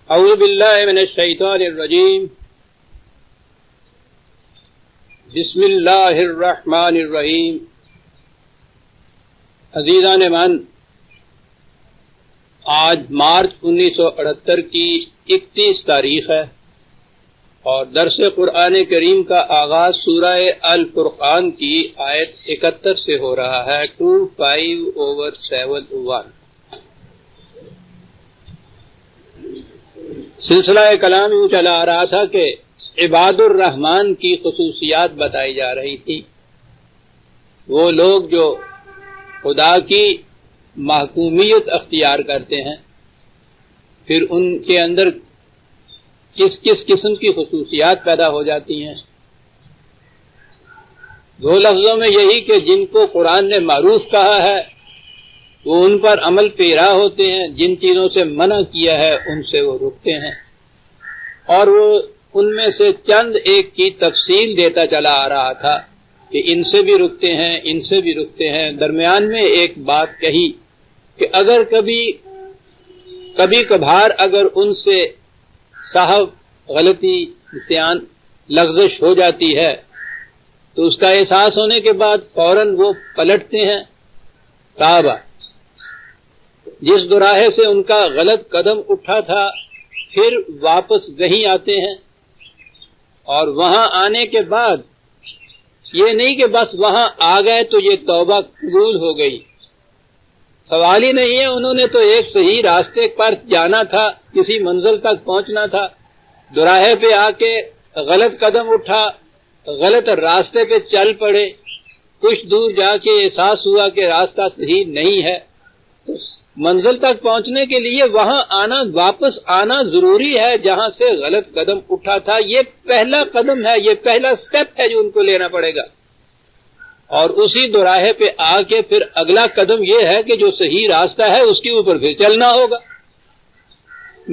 اعوذ باللہ من الشیطان الرجیم بسم اللہ الرحمن الرحیم. عزیزان من، آج مارچ 1978 کی 31 تاریخ ہے اور درس قرآن کریم کا آغاز سورہ الفرقان کی آیت 71 سے ہو رہا ہے. 25/7/1. سلسلہ کلام یوں چلا آ رہا تھا کہ عباد الرحمن کی خصوصیات بتائی جا رہی تھی. وہ لوگ جو خدا کی محکومیت اختیار کرتے ہیں، پھر ان کے اندر کس کس قسم کی خصوصیات پیدا ہو جاتی ہیں. دو لفظوں میں یہی کہ جن کو قرآن نے معروف کہا ہے وہ ان پر عمل پیرا ہوتے ہیں، جن چیزوں سے منع کیا ہے ان سے وہ رکتے ہیں، اور وہ ان میں سے چند ایک کی تفصیل دیتا چلا آ رہا تھا کہ ان سے بھی رکتے ہیں، ان سے بھی رکتے ہیں. درمیان میں ایک بات کہی کہ اگر کبھی کبھار اگر ان سے صاحب غلطی نسیان لغزش ہو جاتی ہے تو اس کا احساس ہونے کے بعد فوراً وہ پلٹتے ہیں. تابہ، جس دوراہے سے ان کا غلط قدم اٹھا تھا پھر واپس وہیں آتے ہیں، اور وہاں آنے کے بعد یہ نہیں کہ بس وہاں آ گئے تو یہ توبہ قبول ہو گئی. سوال ہی نہیں ہے، انہوں نے تو ایک صحیح راستے پر جانا تھا، کسی منزل تک پہنچنا تھا، دوراہے پہ آ کے غلط قدم اٹھا، غلط راستے پہ چل پڑے، کچھ دور جا کے احساس ہوا کہ راستہ صحیح نہیں ہے. منزل تک پہنچنے کے لیے وہاں آنا، واپس آنا ضروری ہے جہاں سے غلط قدم اٹھا تھا. یہ پہلا قدم ہے، یہ پہلا سٹیپ ہے جو ان کو لینا پڑے گا. اور اسی دوراہے پہ آ کے پھر اگلا قدم یہ ہے کہ جو صحیح راستہ ہے اس کے اوپر پھر چلنا ہوگا.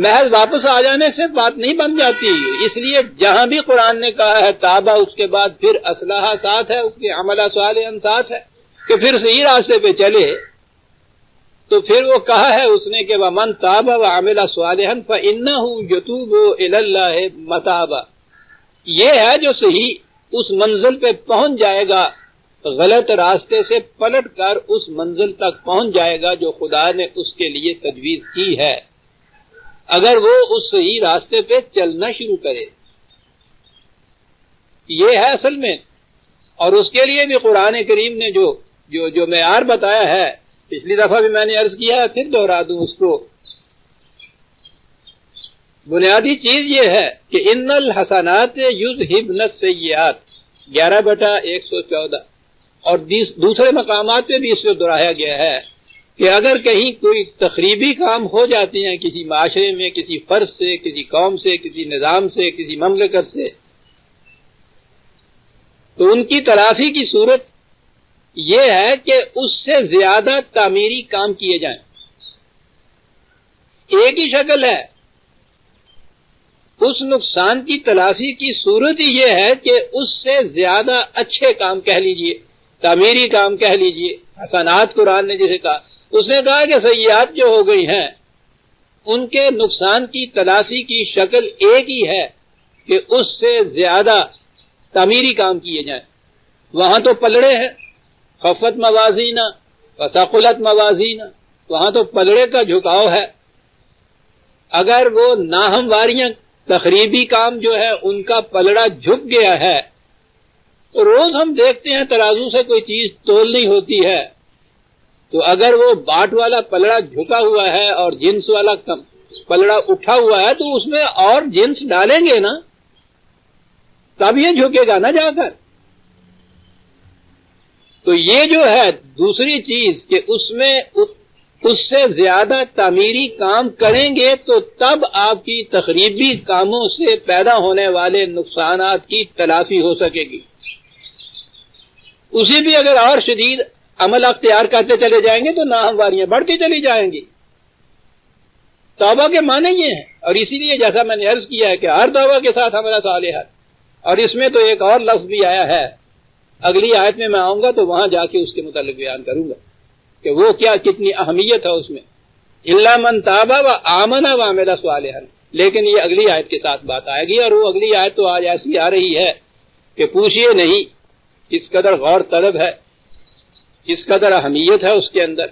محض واپس آ جانے سے بات نہیں بن جاتی. اس لیے جہاں بھی قرآن نے کہا ہے تابہ، اس کے بعد پھر اصلاح ساتھ ہے، اس کے عملہ صالحا ساتھ ہے کہ پھر صحیح راستے پہ چلے. تو پھر وہ کہا ہے اس نے کہ وَمَن تَابَ وَعَمِلَ صَالِحًا فَإِنَّهُ يَتُوبُ إِلَى اللَّهِ مَتَابًا. یہ ہے جو صحیح اس منزل پہ پہنچ جائے گا، غلط راستے سے پلٹ کر اس منزل تک پہنچ جائے گا جو خدا نے اس کے لیے تجویز کی ہے، اگر وہ اس صحیح راستے پہ چلنا شروع کرے. یہ ہے اصل میں. اور اس کے لیے بھی قرآن کریم نے جو معیار بتایا ہے، پچھلی دفعہ بھی میں نے عرض کیا ہے، پھر دوہرا دوں اس کو. بنیادی چیز یہ ہے کہ ان الحسنات یذہبن السیئات، 11/114. اور دوسرے مقامات پہ بھی اس کو دہرایا گیا ہے کہ اگر کہیں کوئی تخریبی کام ہو جاتے ہیں کسی معاشرے میں، کسی فرد سے، کسی قوم سے، کسی نظام سے، کسی مملکت سے، تو ان کی تلافی کی صورت یہ ہے کہ اس سے زیادہ تعمیری کام کیے جائیں. ایک ہی شکل ہے. اس نقصان کی تلافی کی صورت ہی یہ ہے کہ اس سے زیادہ اچھے کام کہہ لیجئے، تعمیری کام کہہ لیجئے. حسنات قرآن نے جسے کہا، اس نے کہا کہ سیئات جو ہو گئی ہیں ان کے نقصان کی تلافی کی شکل ایک ہی ہے کہ اس سے زیادہ تعمیری کام کیے جائیں. وہاں تو پلڑے ہیں، خفت موازینہ وثقلت موازینہ، وہاں تو پلڑے کا جھکاؤ ہے. اگر وہ ناہمواریاں، تخریبی کام جو ہے ان کا پلڑا جھک گیا ہے، تو روز ہم دیکھتے ہیں ترازو سے کوئی چیز تولنی ہوتی ہے، تو اگر وہ باٹ والا پلڑا جھکا ہوا ہے اور جنس والا پلڑا اٹھا ہوا ہے تو اس میں اور جنس ڈالیں گے نا، تب یہ جھکے گا نا جا کر. تو یہ جو ہے دوسری چیز کہ اس میں اس سے زیادہ تعمیری کام کریں گے تو تب آپ کی تخریبی کاموں سے پیدا ہونے والے نقصانات کی تلافی ہو سکے گی. اسی بھی اگر اور شدید عمل اختیار کرتے چلے جائیں گے تو ناہمواریاں بڑھتی چلی جائیں گی. توبہ کے معنی یہ ہیں، اور اسی لیے جیسا میں نے عرض کیا ہے کہ ہر توبہ کے ساتھ عمل صالح ہے. اور اس میں تو ایک اور لفظ بھی آیا ہے، اگلی آیت میں آؤں گا تو وہاں جا کے اس کے متعلق بیان کروں گا کہ وہ کیا کتنی اہمیت ہے اس میں. الا من تاب و آمن و عمل صالحا، لیکن یہ اگلی آیت کے ساتھ بات آئے گی، اور وہ اگلی آیت تو آج ایسی آ رہی ہے کہ پوچھئے نہیں، اس قدر غور طلب ہے، اس قدر اہمیت ہے اس کے اندر۔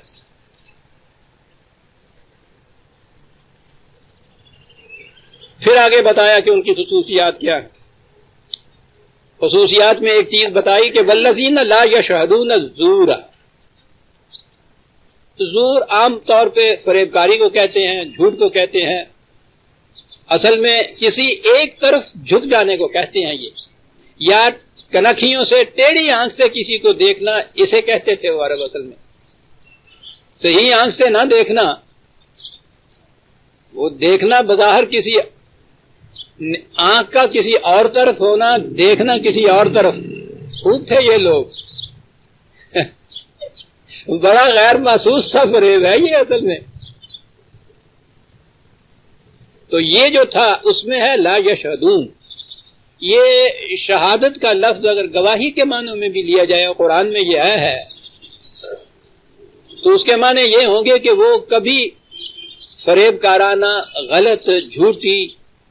پھر آگے بتایا کہ ان کی خصوصیات کیا ہیں۔ خصوصیات میں ایک چیز بتائی کہ والذین لا یشہدون الزور، زور عام طور پہ فریب کاری کو کہتے ہیں، جھوٹ کو کہتے ہیں، اصل میں کسی ایک طرف جھک جانے کو کہتے ہیں یہ، یا کنکھیوں سے ٹیڑھی آنکھ سے کسی کو دیکھنا، اسے کہتے تھے وہ عرب اصل میں۔ صحیح آنکھ سے نہ دیکھنا، وہ دیکھنا بظاہر کسی آنکھ کا کسی اور طرف ہونا، دیکھنا کسی اور طرف، خوب تھے یہ لوگ۔ بڑا غیر محسوس سا فریب ہے یہ اصل میں۔ تو یہ جو تھا اس میں ہے لا یشہدون۔ یہ شہادت کا لفظ اگر گواہی کے معنوں میں بھی لیا جائے، قرآن میں یہ ہے تو اس کے معنی یہ ہوں گے کہ وہ کبھی فریب کارانہ، غلط، جھوٹی،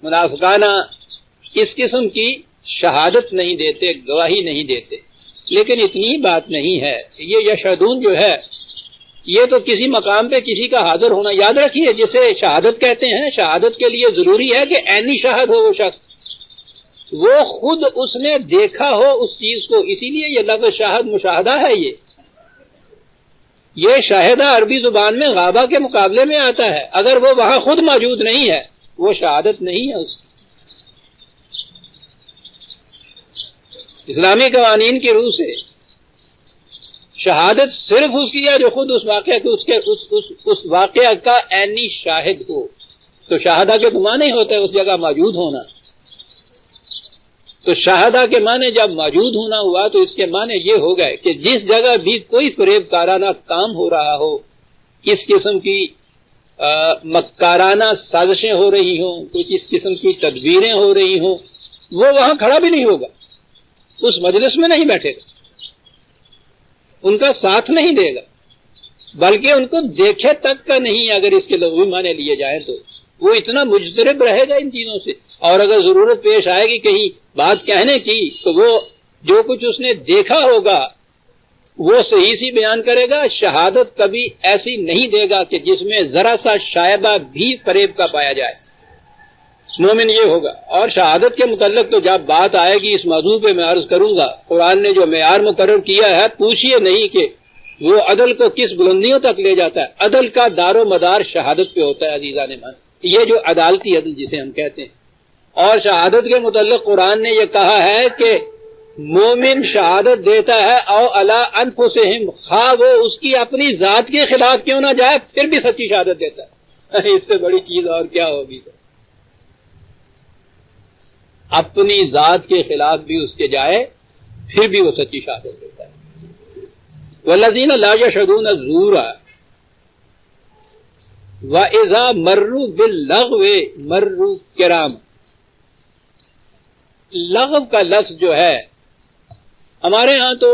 منافقانہ اس قسم کی شہادت نہیں دیتے، گواہی نہیں دیتے۔ لیکن اتنی بات نہیں ہے، یہ یشہدون جو ہے یہ تو کسی مقام پہ کسی کا حاضر ہونا، یاد رکھیے جسے شہادت کہتے ہیں، شہادت کے لیے ضروری ہے کہ عینی شاہد ہو وہ شخص، وہ خود اس نے دیکھا ہو اس چیز کو، اسی لیے یہ لفظ شاہد مشاہدہ ہے۔ یہ شاہدہ عربی زبان میں غابہ کے مقابلے میں آتا ہے، اگر وہ وہاں خود موجود نہیں ہے وہ شہادت نہیں ہے اس کی۔ اسلامی قوانین کی روح سے شہادت صرف اس کی ہے جو خود اس واقعہ اس واقعہ کا عینی شاہد ہو۔ تو شہادہ کے تو معنی ہوتا ہے اس جگہ موجود ہونا، تو شہادہ کے معنی جب موجود ہونا ہوا تو اس کے معنی یہ ہو گئے کہ جس جگہ بھی کوئی فریب کارانہ کام ہو رہا ہو، کس قسم کی مکارانہ سازشیں ہو رہی ہوں، کچھ اس قسم کی تدبیریں ہو رہی ہوں، وہ وہاں کھڑا بھی نہیں ہوگا، اس مجلس میں نہیں بیٹھے گا، ان کا ساتھ نہیں دے گا، بلکہ ان کو دیکھے تک کا نہیں اگر اس کے لغوی معنی لیے جائیں تو وہ اتنا مجترب رہے گا ان چیزوں سے، اور اگر ضرورت پیش آئے گی کہیں بات کہنے کی تو وہ جو کچھ اس نے دیکھا ہوگا وہ صحیح سی بیان کرے گا۔ شہادت کبھی ایسی نہیں دے گا کہ جس میں ذرا سا شائبہ بھی فریب کا پایا جائے، مومن یہ ہوگا۔ اور شہادت کے متعلق تو جب بات آئے گی اس موضوع پہ میں عرض کروں گا، قرآن نے جو معیار مقرر کیا ہے، پوچھئے نہیں کہ وہ عدل کو کس بلندیوں تک لے جاتا ہے۔ عدل کا دار و مدار شہادت پہ ہوتا ہے عزیزان من، یہ جو عدالتی عدل جسے ہم کہتے ہیں۔ اور شہادت کے متعلق قرآن نے یہ کہا ہے کہ مومن شہادت دیتا ہے او علی انفسہم، خواہ وہ اس کی اپنی ذات کے خلاف کیوں نہ جائے پھر بھی سچی شہادت دیتا ہے۔ اس سے بڑی چیز اور کیا ہوگی؟ اپنی ذات کے خلاف بھی اس کے جائے پھر بھی وہ سچی شہادت دیتا ہے۔ والذین لا یشہدون الزور وَإِذَا مَرُّوا بِاللَّغْوِ مَرُّوا کِرَامًا۔ لغو کا لفظ جو ہے ہمارے ہاں تو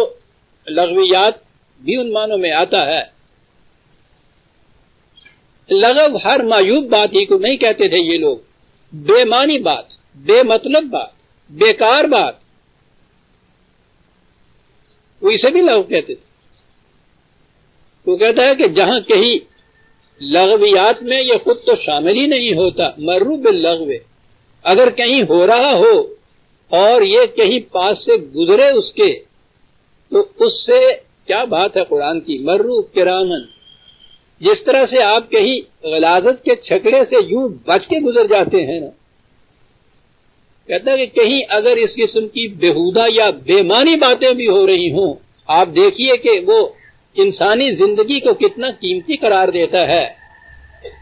لغویات بھی ان معنوں میں آتا ہے۔ لغو ہر معیوب بات ہی کو نہیں کہتے تھے یہ لوگ، بے معنی بات، بے مطلب بات، بیکار بات، وہ اسے بھی لغو کہتے تھے۔ وہ کہتا ہے کہ جہاں کہیں لغویات میں یہ خود تو شامل ہی نہیں ہوتا، مرو باللغو، اگر کہیں ہو رہا ہو اور یہ کہیں پاس سے گزرے اس کے تو اس سے کیا بات ہے قرآن کی، مرو کرامن، جس طرح سے آپ کہیں غلاظت کے چھکڑے سے یوں بچ کے گزر جاتے ہیں نا، کہتا ہے کہ کہیں اگر اس قسم کی بےہودہ یا بے معنی باتیں بھی ہو رہی ہوں، آپ دیکھیے کہ وہ انسانی زندگی کو کتنا قیمتی قرار دیتا ہے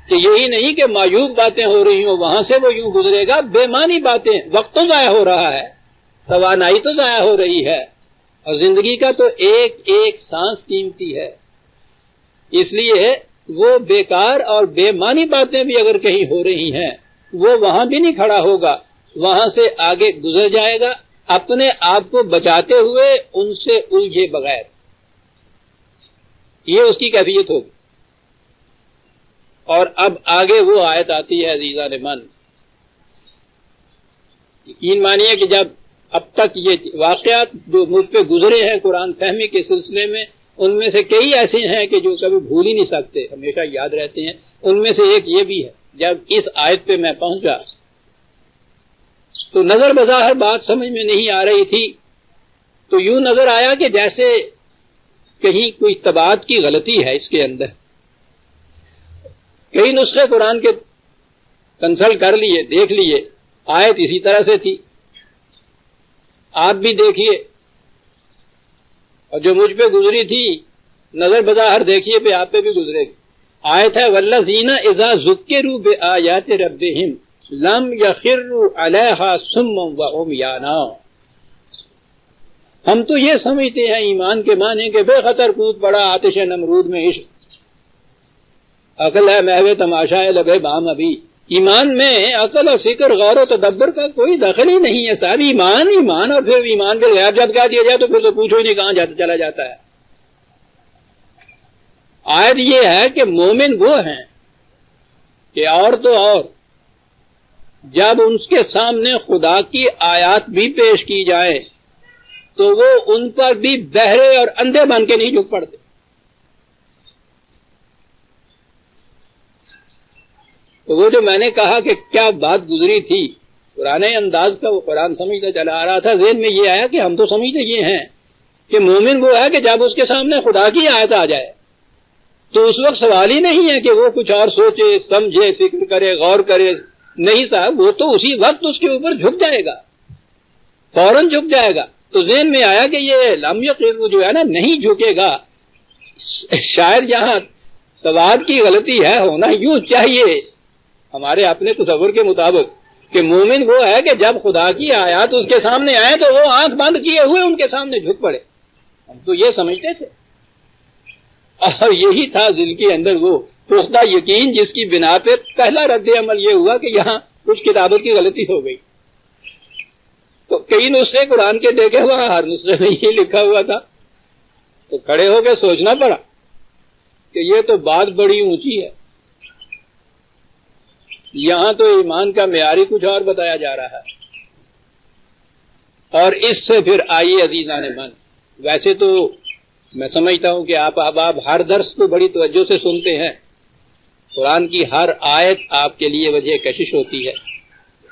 کہ یہی نہیں کہ معیوب باتیں ہو رہی ہوں وہاں سے وہ یوں گزرے گا، بے معنی باتیں، وقت تو ضائع ہو رہا ہے، توانائی تو ضائع ہو رہی ہے، اور زندگی کا تو ایک ایک سانس قیمتی ہے، اس لیے وہ بیکار اور بے معنی باتیں بھی اگر کہیں ہو رہی ہیں وہ وہاں بھی نہیں کھڑا ہوگا، وہاں سے آگے گزر جائے گا اپنے آپ کو بچاتے ہوئے ان سے الجھے بغیر، یہ اس کی کیفیت ہوگی۔ اور اب آگے وہ آیت آتی ہے عزیزان من یقین مانیے کہ جب اب تک یہ واقعات جو مجھ پہ گزرے ہیں قرآن فہمی کے سلسلے میں، ان میں سے کئی ایسے ہیں کہ جو کبھی بھول ہی نہیں سکتے، ہمیشہ یاد رہتے ہیں۔ ان میں سے ایک یہ بھی ہے، جب اس آیت پہ میں پہنچا تو نظر بظاہر بات سمجھ میں نہیں آ رہی تھی، تو یوں نظر آیا کہ جیسے کہیں کوئی طباعت کی غلطی ہے اس کے اندر۔ کئی نسخے قرآن کے کنسلٹ کر لیے، دیکھ لیے، آیت اسی طرح سے تھی، آپ بھی دیکھیے، اور جو مجھ پہ گزری تھی نظر بظاہر دیکھیے پہ آپ پہ بھی گزرے گی۔ آیت ہے وَالَّذِينَ إِذَا ذُكِّرُوا بِآيَاتِ رَبِّهِمْ لَمْ يَخِرُّوا عَلَيْهَا صُمًّا وَعُمْيَانًا۔ ہم تو یہ سمجھتے ہیں ایمان کے معنی کہ بے خطر کود پڑا آتش نمرود میں عشق، عقل ہے محو تماشا ہے لبے بام ابھی۔ ایمان میں عقل اور فکر غور و تدبر کا کوئی دخل ہی نہیں ہے صاحب، ایمان ایمان، اور پھر ایمان پہ غیر جب کہہ دیا جائے تو پھر تو پوچھو ہی نہیں کہاں جاتا چلا جاتا ہے۔ آیت یہ ہے کہ مومن وہ ہیں کہ اور تو اور جب ان کے سامنے خدا کی آیات بھی پیش کی جائے تو وہ ان پر بھی بہرے اور اندھے بن کے نہیں جھک پڑتے۔ تو وہ جو میں نے کہا کہ کیا بات گزری تھی پرانے انداز کا، وہ قرآن سمجھتا چلا آ رہا تھا، ذہن میں یہ آیا کہ ہم تو سمجھتے یہ ہیں کہ مومن وہ ہے کہ جب اس کے سامنے خدا کی آیت آ جائے تو اس وقت سوال ہی نہیں ہے کہ وہ کچھ اور سوچے سمجھے فکر کرے غور کرے، نہیں صاحب، وہ تو اسی وقت اس کے اوپر جھک جائے گا، فوراً جھک جائے گا۔ تو ذہن میں آیا کہ یہ لم یقر جو ہے نا نہیں جھکے گا، شاید یہاں سواد کی غلطی ہے، ہونا یوں چاہیے ہمارے اپنے تصور کے مطابق کہ مومن وہ ہے کہ جب خدا کی آیات اس کے سامنے آئے تو وہ آنکھ بند کیے ہوئے ان کے سامنے جھک پڑے۔ ہم تو یہ سمجھتے تھے، اور یہی تھا دل کے اندر وہ پختہ یقین جس کی بنا پہ پہلا رد عمل یہ ہوا کہ یہاں کچھ کتابوں کی غلطی ہو گئی۔ تو کئی نسخے قرآن کے دیکھے وہاں ہر نسخے میں یہ لکھا ہوا تھا، تو کھڑے ہو کے سوچنا پڑا کہ یہ تو بات بڑی اونچی ہے، یہاں تو ایمان کا معیاری کچھ اور بتایا جا رہا ہے۔ اور اس سے پھر آئیے عزیزان من، ویسے تو میں سمجھتا ہوں کہ آپ احباب ہر درس کو بڑی توجہ سے سنتے ہیں، قرآن کی ہر آیت آپ کے لیے وجہ کشش ہوتی ہے،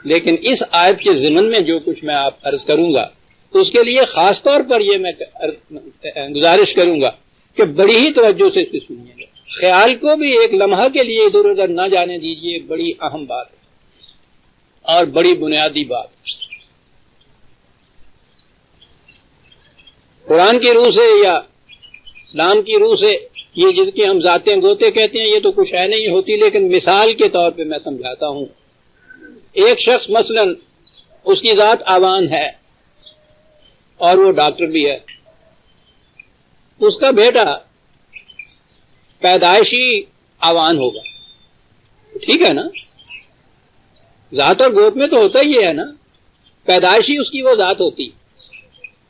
لیکن اس آیت کے ضمن میں جو کچھ میں آپ عرض کروں گا تو اس کے لیے خاص طور پر یہ میں گزارش کروں گا کہ بڑی ہی توجہ سے اسے سنیے گا، خیال کو بھی ایک لمحہ کے لیے ادھر ادھر نہ جانے دیجیے، بڑی اہم بات ہے اور بڑی بنیادی بات۔ قرآن کی روح سے یا اسلام کی روح سے یہ جن کی ہم ذاتیں گوتے کہتے ہیں یہ تو کچھ ہے نہیں ہوتی، لیکن مثال کے طور پہ میں سمجھاتا ہوں۔ ایک شخص مثلا اس کی ذات آوان ہے اور وہ ڈاکٹر بھی ہے، اس کا بیٹا پیدائشی آوان ہوگا، ٹھیک ہے نا، ذات اور گوت میں تو ہوتا ہی ہے نا، پیدائشی اس کی وہ ذات ہوتی۔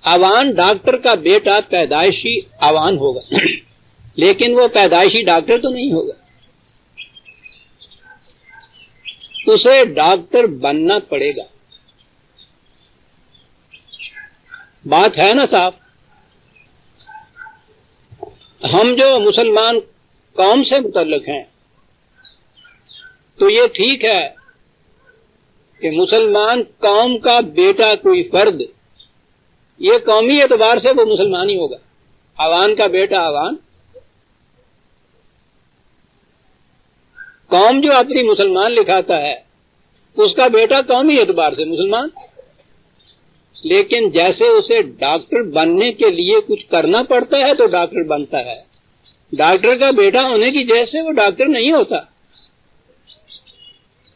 آوان ڈاکٹر کا بیٹا پیدائشی آوان ہوگا، لیکن وہ پیدائشی ڈاکٹر تو نہیں ہوگا، اسے ڈاکٹر بننا پڑے گا۔ بات ہے نا صاحب؟ ہم جو مسلمان قوم سے متعلق ہیں تو یہ ٹھیک ہے کہ مسلمان قوم کا بیٹا کوئی فرد، یہ قومی اعتبار سے وہ مسلمان ہی ہوگا، آوان کا بیٹا آوان، قوم جو اپنی مسلمان لکھاتا ہے اس کا بیٹا قومی اعتبار سے مسلمان، لیکن جیسے اسے ڈاکٹر بننے کے لیے کچھ کرنا پڑتا ہے تو ڈاکٹر بنتا ہے، ڈاکٹر کا بیٹا ہونے کی وجہ سے وہ ڈاکٹر نہیں ہوتا۔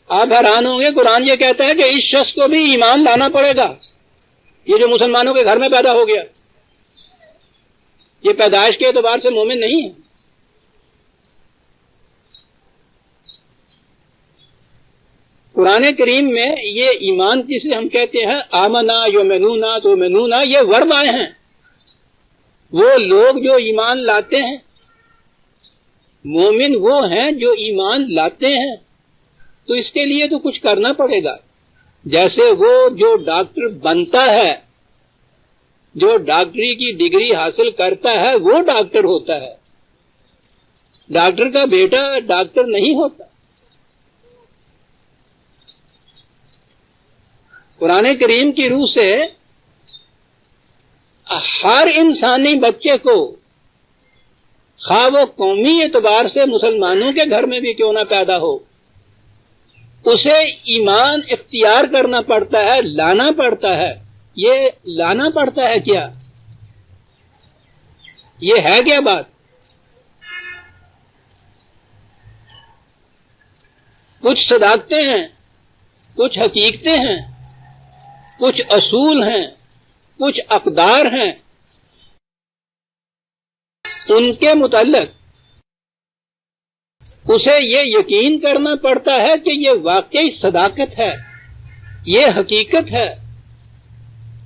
آپ حیران ہوں گے، قرآن یہ کہتا ہے کہ اس شخص کو بھی ایمان لانا پڑے گا، یہ جو مسلمانوں کے گھر میں پیدا ہو گیا یہ پیدائش کے اعتبار سے مومن نہیں ہے۔ قرآن کریم میں یہ ایمان جسے ہم کہتے ہیں آمنا یؤمنون تؤمنون، یہ ورب آئے ہیں، وہ لوگ جو ایمان لاتے ہیں، مومن وہ ہیں جو ایمان لاتے ہیں، تو اس کے لیے تو کچھ کرنا پڑے گا۔ جیسے وہ جو ڈاکٹر بنتا ہے، جو ڈاکٹری کی ڈگری حاصل کرتا ہے وہ ڈاکٹر ہوتا ہے، ڈاکٹر کا بیٹا ڈاکٹر نہیں ہوتا۔ قرآن کریم کی روح سے ہر انسانی بچے کو، خواہ وہ قومی اعتبار سے مسلمانوں کے گھر میں بھی کیوں نہ پیدا ہو، اسے ایمان اختیار کرنا پڑتا ہے، لانا پڑتا ہے۔ یہ لانا پڑتا ہے کیا؟ یہ ہے کیا بات؟ کچھ صداقتیں ہیں، کچھ حقیقتیں ہیں، کچھ اصول ہیں، کچھ اقدار ہیں، ان کے متعلق اسے یہ یقین کرنا پڑتا ہے کہ یہ واقعی صداقت ہے، یہ حقیقت ہے،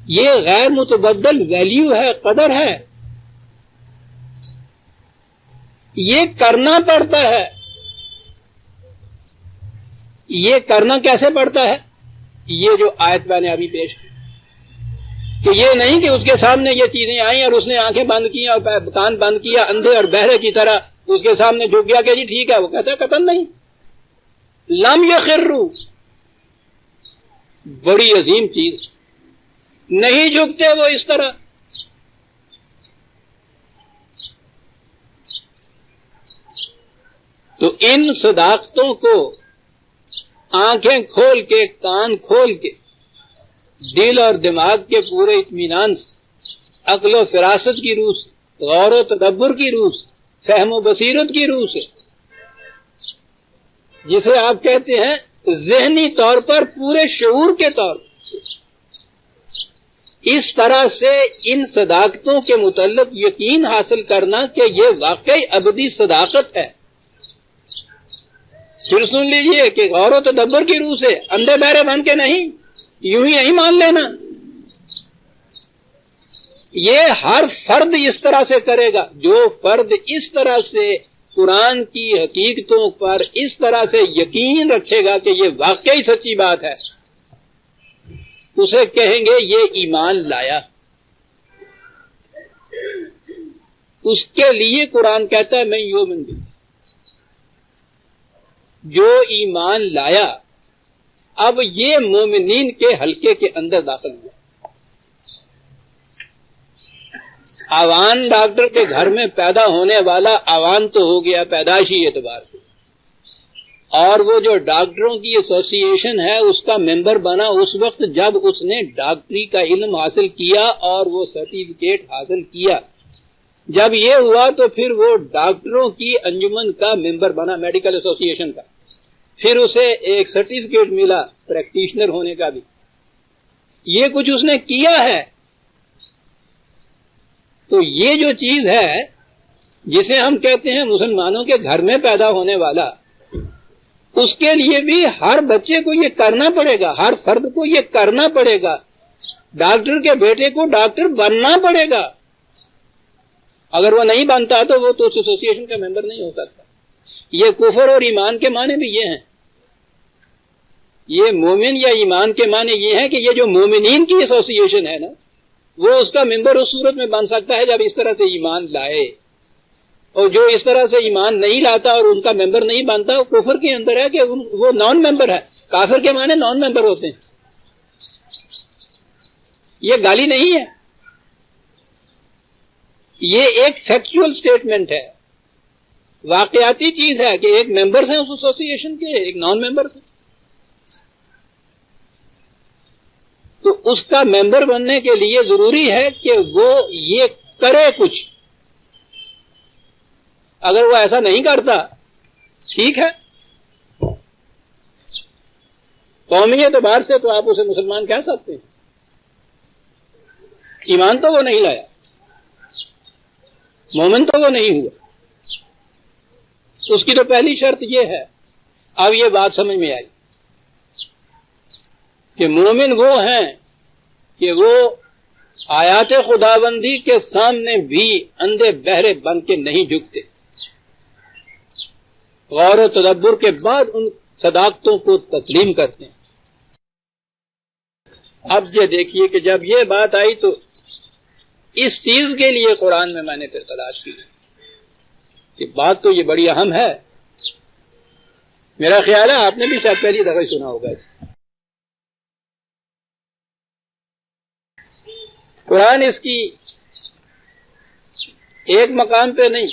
یہ غیر متبدل ویلیو ہے، قدر ہے، یہ کرنا پڑتا ہے۔ یہ کرنا کیسے پڑتا ہے؟ یہ جو آیت میں نے ابھی پیش کی کہ یہ نہیں کہ اس کے سامنے یہ چیزیں آئیں اور اس نے آنکھیں بند کی اور کان بند کیا، اندھے اور بہرے کی طرح اس کے سامنے جھک گیا کہ جی ٹھیک ہے، وہ کہتا ہے قطعاً نہیں، لم یخروا، بڑی عظیم چیز، نہیں جھکتے وہ اس طرح۔ تو ان صداقتوں کو آنکھیں کھول کے، کان کھول کے، دل اور دماغ کے پورے اطمینان سے، عقل و فراست کی روح سے، غور و تدبر کی روح سے، فہم و بصیرت کی روح سے، جسے آپ کہتے ہیں ذہنی طور پر پورے شعور کے طور پر، اس طرح سے ان صداقتوں کے متعلق یقین حاصل کرنا کہ یہ واقعی ابدی صداقت ہے۔ پھر سن لیجئے کہ غور و تدبر کی روح سے، اندھے بہرے بن کے نہیں، یوں ہی نہیں مان لینا۔ یہ ہر فرد اس طرح سے کرے گا، جو فرد اس طرح سے قرآن کی حقیقتوں پر اس طرح سے یقین رکھے گا کہ یہ واقعی سچی بات ہے، اسے کہیں گے یہ ایمان لایا۔ اس کے لیے قرآن کہتا ہے میں یؤمن باللہ، جو ایمان لایا اب یہ مومنین کے حلقے کے اندر داخل ہوا۔ آوان ڈاکٹر کے گھر میں پیدا ہونے والا آوان تو ہو گیا پیدائشی اعتبار سے، اور وہ جو ڈاکٹروں کی ایسوسی ایشن ہے اس کا ممبر بنا اس وقت جب اس نے ڈاکٹری کا علم حاصل کیا اور وہ سرٹیفکیٹ حاصل کیا۔ جب یہ ہوا تو پھر وہ ڈاکٹروں کی انجمن کا ممبر بنا، میڈیکل ایسوسی ایشن کا، پھر اسے ایک سرٹیفکیٹ ملا پریکٹیشنر ہونے کا بھی۔ یہ کچھ اس نے کیا ہے۔ تو یہ جو چیز ہے جسے ہم کہتے ہیں مسلمانوں کے گھر میں پیدا ہونے والا، اس کے لیے بھی ہر بچے کو یہ کرنا پڑے گا، ہر فرد کو یہ کرنا پڑے گا۔ ڈاکٹر کے بیٹے کو ڈاکٹر بننا پڑے گا، اگر وہ نہیں بنتا تو وہ تو اس ایسوسی ایشن کا ممبر نہیں ہو سکتا۔ یہ کفر اور ایمان کے معنی بھی یہ ہیں۔ یہ مومن یا ایمان کے معنی یہ ہے کہ یہ جو مومنین کی ایسوسی ایشن ہے نا، وہ اس کا ممبر اس صورت میں بن سکتا ہے جب اس طرح سے ایمان لائے، اور جو اس طرح سے ایمان نہیں لاتا اور ان کا ممبر نہیں بنتا، وہ کفر کے اندر ہے کہ وہ نان ممبر ہے۔ کافر کے معنی نان ممبر ہوتے ہیں۔ یہ گالی نہیں ہے، یہ ایک فیکچول سٹیٹمنٹ ہے، واقعاتی چیز ہے کہ ایک ممبر ہیں اس ایسوسی ایشن کے، ایک نان ممبر ہیں۔ تو اس کا ممبر بننے کے لیے ضروری ہے کہ وہ یہ کرے کچھ۔ اگر وہ ایسا نہیں کرتا، ٹھیک ہے، قومی اعتبار سے تو آپ اسے مسلمان کہہ سکتے ہیں، ایمان تو وہ نہیں لایا، مومن تو وہ نہیں ہوا۔ اس کی تو پہلی شرط یہ ہے، اب یہ بات سمجھ میں آئی کہ مومن وہ ہیں کہ وہ آیات خداوندی کے سامنے بھی اندھے بہرے بن کے نہیں جھکتے، غور و تدبر کے بعد ان صداقتوں کو تسلیم کرتے ہیں۔ اب یہ دیکھیے کہ جب یہ بات آئی تو اس چیز کے لیے قرآن میں نے پھر تلاش کی کہ بات تو یہ بڑی اہم ہے. میرا خیال ہے آپ نے بھی شاید پہلی دفعہ سنا ہوگا. قرآن اس کی ایک مقام پہ نہیں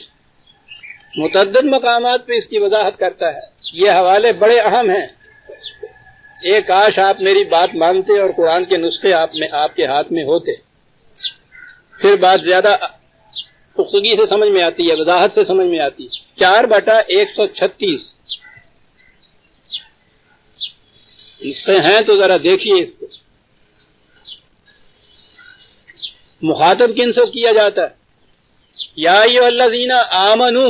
متعدد مقامات پہ اس کی وضاحت کرتا ہے. یہ حوالے بڑے اہم ہیں. ایک کاش آپ میری بات مانتے اور قرآن کے نسخے آپ کے ہاتھ میں ہوتے، پھر بات زیادہ پختگی سے سمجھ میں آتی ہے، وضاحت سے سمجھ میں آتی ہے. 4/136 نسخے ہیں تو ذرا دیکھیے اس کو. مخاطب کن سے کیا جاتا ہے؟ یا ایھا الذین آمنو.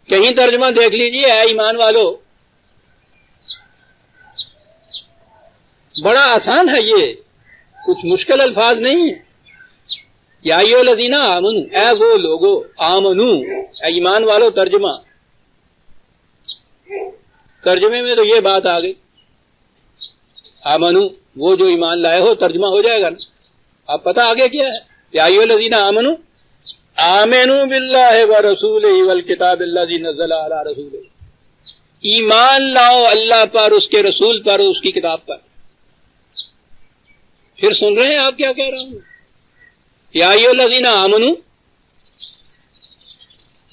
کہیں ترجمہ دیکھ لیجیے، اے ایمان والو. بڑا آسان ہے، یہ کچھ مشکل الفاظ نہیں ہے. یا ایھا الذین آمنو، اے وہ لوگو، آمنو اے ایمان والو. ترجمے میں تو یہ بات آ گئی، آمنو وہ جو ایمان لائے ہو، ترجمہ ہو جائے گا نا. اب پتہ آگے کیا ہے؟ یا ایھا الذین آمنو آمنوا باللہ ورسولہ والکتاب الذی نزل علی رسولہ. ایمان لاؤ اللہ پر، اس کے رسول پر، اس کی کتاب پر. پھر سن رہے ہیں آپ کیا کہہ رہا ہوں؟ یا ایھا الذین آمنوا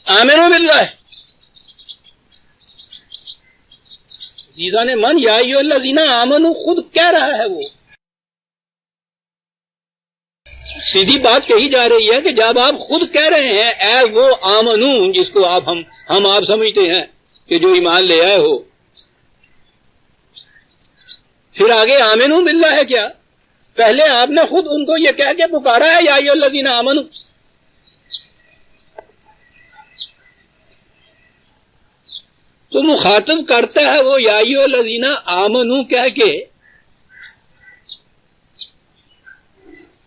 آمنوا باللہ. عزیزان من، یا ایھا الذین آمنوا خود کہہ رہا ہے. وہ سیدھی بات کہی جا رہی ہے کہ جب آپ خود کہہ رہے ہیں اے وہ آمنو جس کو ہم آپ سمجھتے ہیں کہ جو ایمان لے آئے ہو، پھر آگے آمنو باللہ ہے کیا؟ پہلے آپ نے خود ان کو یہ کہہ کے پکارا ہے یا ایھا الذین آمنو. تو مخاطب کرتا ہے وہ یا ایھا الذین آمنو کہہ کے.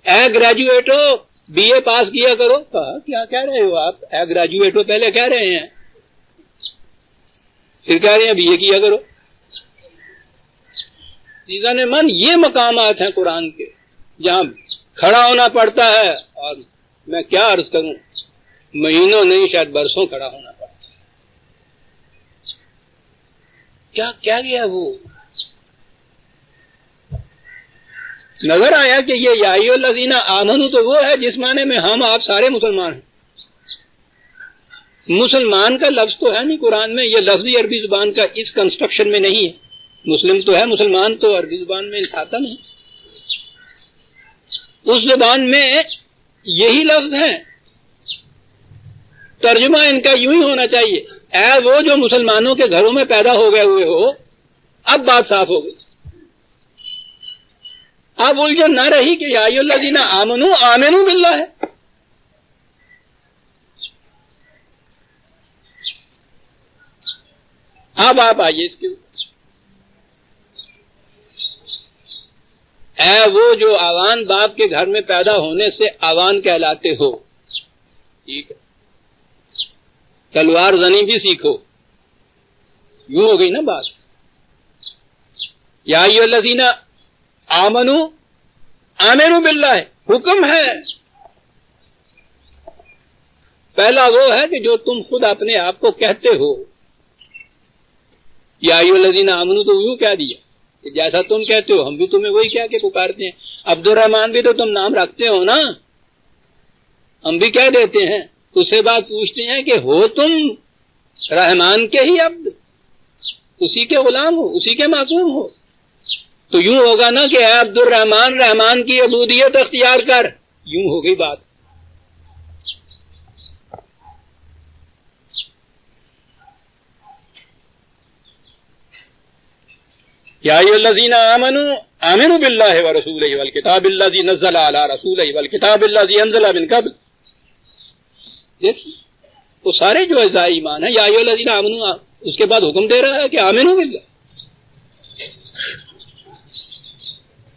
اے گریجویٹو، بی اے پاس کیا کرو. کہا کیا کہہ رہے ہو آپ؟ اے گریجویٹو پہلے کہہ رہے ہیں، پھر کہہ رہے ہیں بی اے کیا کرو. چیزاں من، یہ مقامات ہیں قرآن کے جہاں کھڑا ہونا پڑتا ہے. اور میں کیا عرض کروں، مہینوں نہیں شاید برسوں کھڑا ہونا پڑتا ہے. کیا گیا وہ؟ نظر آیا کہ یہ یا ایھا الذین آمنو تو وہ ہے جس معنی میں ہم آپ سارے مسلمان ہیں. مسلمان کا لفظ تو ہے نہیں قرآن میں، یہ لفظی عربی زبان کا اس کنسٹرکشن میں نہیں ہے. مسلم تو ہے، مسلمان تو عربی زبان میں آتا نہیں. اس زبان میں یہی لفظ ہیں. ترجمہ ان کا یوں ہی ہونا چاہیے، اے وہ جو مسلمانوں کے گھروں میں پیدا ہو گئے ہوئے ہو. اب بات صاف ہو گئی. اب الجھن نہ رہی کہ یا ایھا الذین آمنوا آمنوا باللہ ہے. اب آپ آئیے اس کے اوپر. اے وہ جو آوان باپ کے گھر میں پیدا ہونے سے آوان کہلاتے ہو. ٹھیک ہے، تلوار زنی بھی سیکھو. یوں ہو گئی نا بات. یا ایھا الذین آمنوا آمنوا باللہ حکم ہے. پہلا وہ ہے کہ جو تم خود اپنے آپ کو کہتے ہو. یا ایھا الذین آمنوا تو یوں کہہ دیا کہ جیسا تم کہتے ہو ہم بھی تمہیں وہی کہہ کے پکارتے ہیں. عبد الرحمان بھی تو تم نام رکھتے ہو نا، ہم بھی کہہ دیتے ہیں. اس سے بات پوچھتے ہیں کہ ہو تم رحمان کے ہی عبد، اسی کے غلام ہو، اسی کے معصوم ہو. تو یوں ہوگا نا کہ اے عبد الرحمان، رحمان کی عبودیت اختیار کر. یوں ہو گئی بات. یا ایھا الذین آمنوا آمنوا باللہ ورسولہ والکتاب الذی نزل علی رسولہ والکتاب الذی انزل من قبل. دیکھیے وہ سارے جو اجزاء ایمان ہیں، یا ایھا الذین آمنوا اس کے بعد حکم دے رہا ہے کہ آمنوا باللہ.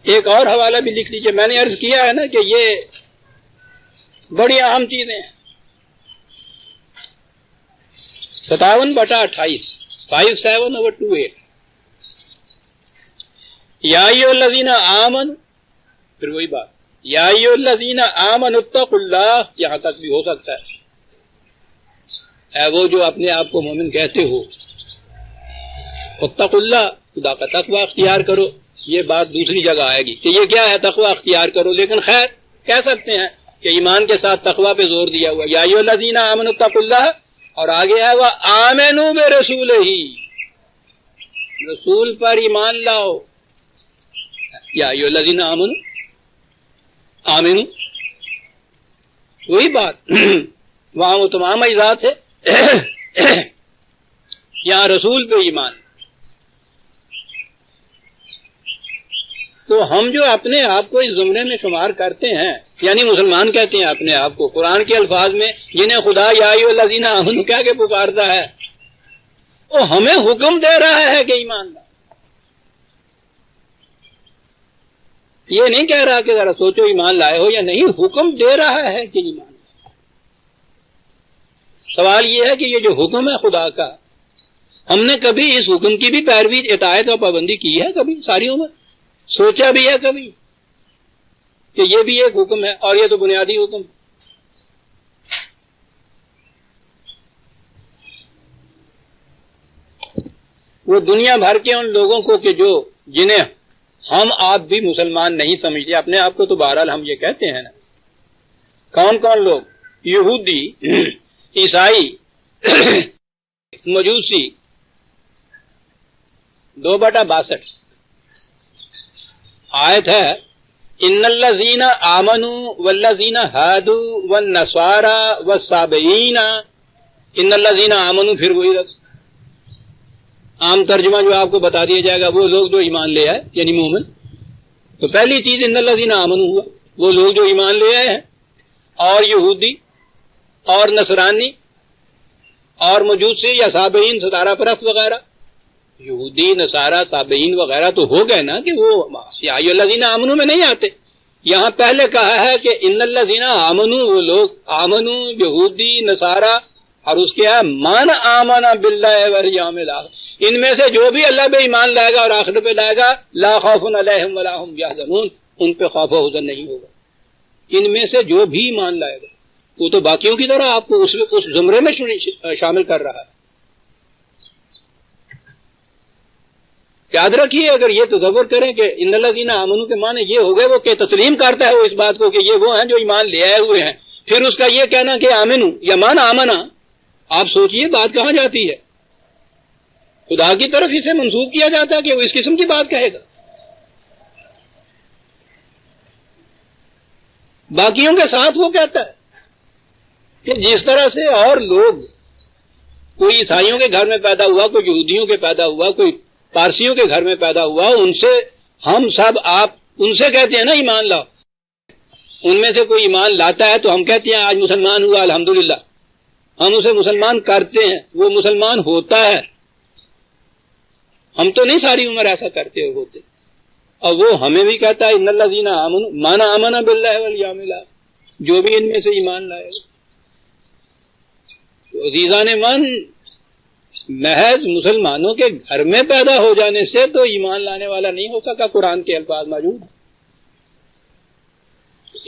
ایک اور حوالہ بھی لکھ لیجیے. میں نے عرض کیا ہے نا کہ یہ بڑی اہم چیزیں ہیں. 57/28 57/28. یا ایھا الذین آمنوا، پھر وہی بات، یا ایھا الذین آمنوا اتقوا اللہ، یہاں تک بھی ہو سکتا ہے، اے وہ جو اپنے آپ کو مومن کہتے ہو، اتقوا اللہ، خدا کا تقوی اختیار کرو. یہ بات دوسری جگہ آئے گی کہ یہ کیا ہے تقوی اختیار کرو، لیکن خیر کہہ سکتے ہیں کہ ایمان کے ساتھ تقوی پہ زور دیا ہوا، یا ایھا الذین آمنوا اتقوا اللہ، اور آگے ہے وآمنوا برسولہ، رسول پر ایمان لاؤ. یا ایھا الذین آمنوا وہی بات، وہاں وہ تمام اجزاء ہے، یہاں رسول پہ ایمان. تو ہم جو اپنے آپ کو اس زمرے میں شمار کرتے ہیں، یعنی مسلمان کہتے ہیں اپنے آپ کو قرآن کے الفاظ میں، جنہیں خدا یا ایھا الذین آمنوا کہہ کے پکارتا ہے، وہ ہمیں حکم دے رہا ہے کہ ایمان لاؤ. یہ نہیں کہہ رہا کہ ذرا سوچو ایمان لائے ہو یا نہیں، حکم دے رہا ہے کہ ایمان لاؤ. سوال یہ ہے کہ یہ جو حکم ہے خدا کا، ہم نے کبھی اس حکم کی بھی پیروی، اطاعت اور پابندی کی ہے کبھی ساری عمر؟ سوچا بھی ہے کبھی کہ یہ بھی ایک حکم ہے اور یہ تو بنیادی حکم ہے؟ وہ دنیا بھر کے ان لوگوں کو کہ جو جنہیں ہم آپ بھی مسلمان نہیں سمجھتے، اپنے آپ کو تو بہرحال ہم یہ کہتے ہیں نا، کون کون لوگ؟ یہودی، عیسائی، مجوسی، 2/62 آیت ہے، ان الذین آمنوا والذین ہادوا والنصارى والصابئین، ان الذین آمنوا، پھر وہی رقص. عام ترجمہ جو آپ کو بتا دیا جائے گا، وہ لوگ جو ایمان لے آئے یعنی مومن. تو پہلی چیز ان الذین آمنوا ہوا، وہ لوگ جو ایمان لے آئے ہیں. اور یہودی اور نصرانی اور مجوسی یا صابئین، ستارہ پرست وغیرہ، یہودی، نصارہ، صابئین وغیرہ تو ہو گئے نا، کہ وہ یا ایھا الذین آمنوا میں نہیں آتے. یہاں پہلے کہا ہے کہ ان الذین آمنوا، وہ لوگ آمنوا، یہودی، نصارہ، اور اس کے ہے من آمن باللہ والیوم الآخر، ان میں سے جو بھی اللہ پہ ایمان لائے گا اور آخرت پہ لائے گا، لا خوف علیہم ولا هم یحزنون، ان پہ خوف و حزن نہیں ہوگا. ان میں سے جو بھی ایمان لائے گا، وہ تو باقیوں کی طرح آپ کو اس زمرے میں شامل کر رہا ہے. یاد رکھیے، اگر یہ تصور کریں کہ ان الذین آمنوا کے معنی یہ ہو گئے، وہ کہ تسلیم کرتا ہے وہ اس بات کو کہ یہ وہ ہیں جو ایمان لے آئے ہوئے ہیں، پھر اس کا یہ کہنا کہ آمنو یا مان آمنا، آپ سوچئے بات کہاں جاتی ہے؟ خدا کی طرف اسے منسوخ کیا جاتا ہے کہ وہ اس قسم کی بات کہے گا. باقیوں کے ساتھ وہ کہتا ہے کہ جس طرح سے اور لوگ، کوئی عیسائیوں کے گھر میں پیدا ہوا، کوئی یہودیوں کے پیدا ہوا، کوئی پارسیوں کے گھر میں پیدا ہوا، ان سے ہم سب، آپ ان سے کہتے ہیں نا ایمان لاؤ. ان میں سے کوئی ایمان لاتا ہے تو ہم کہتے ہیں آج مسلمان ہوا الحمدللہ، ہم اسے مسلمان کرتے ہیں، وہ مسلمان ہوتا ہے. ہم تو نہیں ساری عمر ایسا کرتے ہوتے. اور وہ ہمیں بھی کہتا ہے ان الذین آمنوا، من آمن باللہ والیوم الآخر، جو بھی ان میں سے ایمان لائے گا. تو عزیزان من، محض مسلمانوں کے گھر میں پیدا ہو جانے سے تو ایمان لانے والا نہیں ہو سکا. قرآن کے الفاظ موجود ہیں.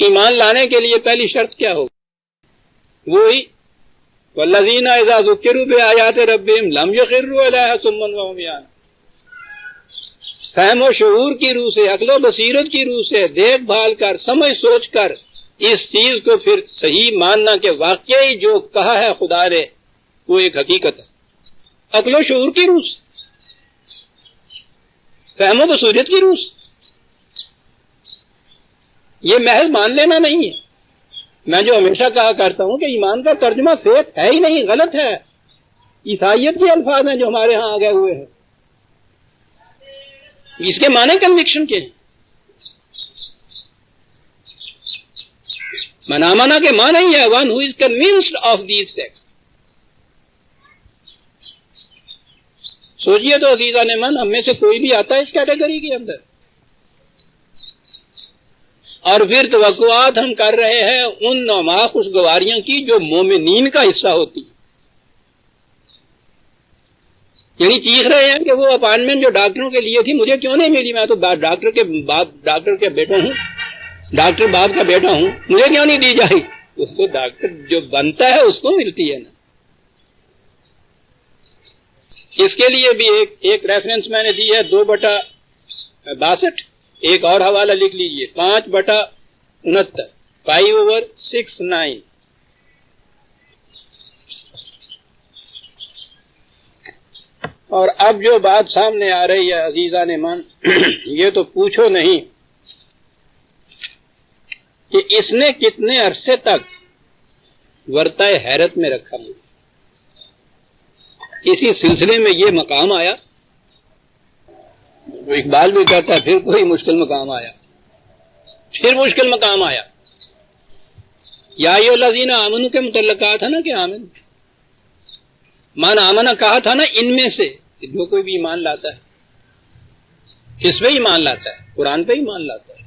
ایمان لانے کے لیے پہلی شرط کیا ہوگی؟ وہی والذین اذا ذکروا بآیات ربہم لم یخروا علیہا صما وعمیانا، فہم و شعور کی روح سے، عقل و بصیرت کی روح سے دیکھ بھال کر، سمجھ سوچ کر اس چیز کو پھر صحیح ماننا کہ واقعی جو کہا ہے خدا نے وہ ایک حقیقت ہے. عقل و شعور کی روح سے، فہم و بصیرت کی روح سے. یہ محض مان لینا نہیں ہے. میں جو ہمیشہ کہا کرتا ہوں کہ ایمان کا ترجمہ فیتھ ہے ہی نہیں، غلط ہے. عیسائیت کے الفاظ ہیں جو ہمارے ہاں آ گئے ہوئے ہیں. اس کے معنی کنوکشن کے ہیں. منامنا کے معنی ہی ہے one who is convinced of these facts. سوچئے تو عزیزان من، ہم میں سے کوئی بھی آتا ہے اس کیٹیگری کے اندر؟ اور پھر توقعات ہم کر رہے ہیں ان نما خوشگواریوں کی جو مومنین کا حصہ ہوتی ہے. یعنی چیخ رہے ہیں کہ وہ اپائنٹمنٹ جو ڈاکٹروں کے لیے تھی مجھے کیوں نہیں ملی، میں تو ڈاکٹر کے بیٹا ہوں، ڈاکٹر باپ کا بیٹا ہوں، مجھے کیوں نہیں دی جائے؟ اس کو ڈاکٹر جو بنتا ہے اس کو ملتی ہے نا۔ اس کے لیے بھی ایک ریفرنس میں نے دی ہے 2/62، ایک اور حوالہ لکھ لیجئے 5/69، 5/69۔ اور اب جو بات سامنے آ رہی ہے عزیزان من، یہ تو پوچھو نہیں کہ اس نے کتنے عرصے تک ورطۂ حیرت میں رکھا مجھے۔ اسی سلسلے میں یہ مقام آیا، اقبال بھی کہتا ہے پھر کوئی مشکل مقام آیا، پھر مشکل مقام آیا۔ یا ایھا الذین آمنوا کے متعلق کہا تھا نا کہ آمن، من آمنہ کہا تھا نا ان میں سے جو کوئی بھی ایمان لاتا ہے، کس پہ ایمان لاتا ہے؟ قرآن پہ ایمان لاتا ہے۔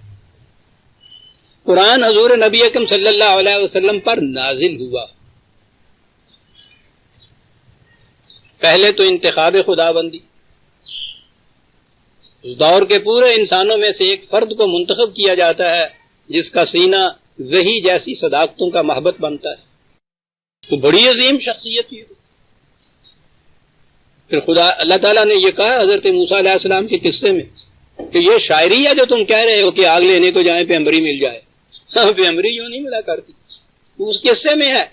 قرآن حضور نبی اکرم صلی اللہ علیہ وسلم پر نازل ہوا، پہلے تو انتخاب خدا بندی، اس دور کے پورے انسانوں میں سے ایک فرد کو منتخب کیا جاتا ہے جس کا سینہ وحی جیسی صداقتوں کا محبت بنتا ہے، تو بڑی عظیم شخصیت یہ۔ پھر خدا اللہ تعالیٰ نے یہ کہا حضرت موسیٰ علیہ السلام کے قصے میں کہ یہ شاعری ہے جو تم کہہ رہے ہو کہ آگ لینے کو جائیں پیغمبری مل جائے، پیغمبری یوں نہیں ملا کرتی۔ اس قصے میں ہے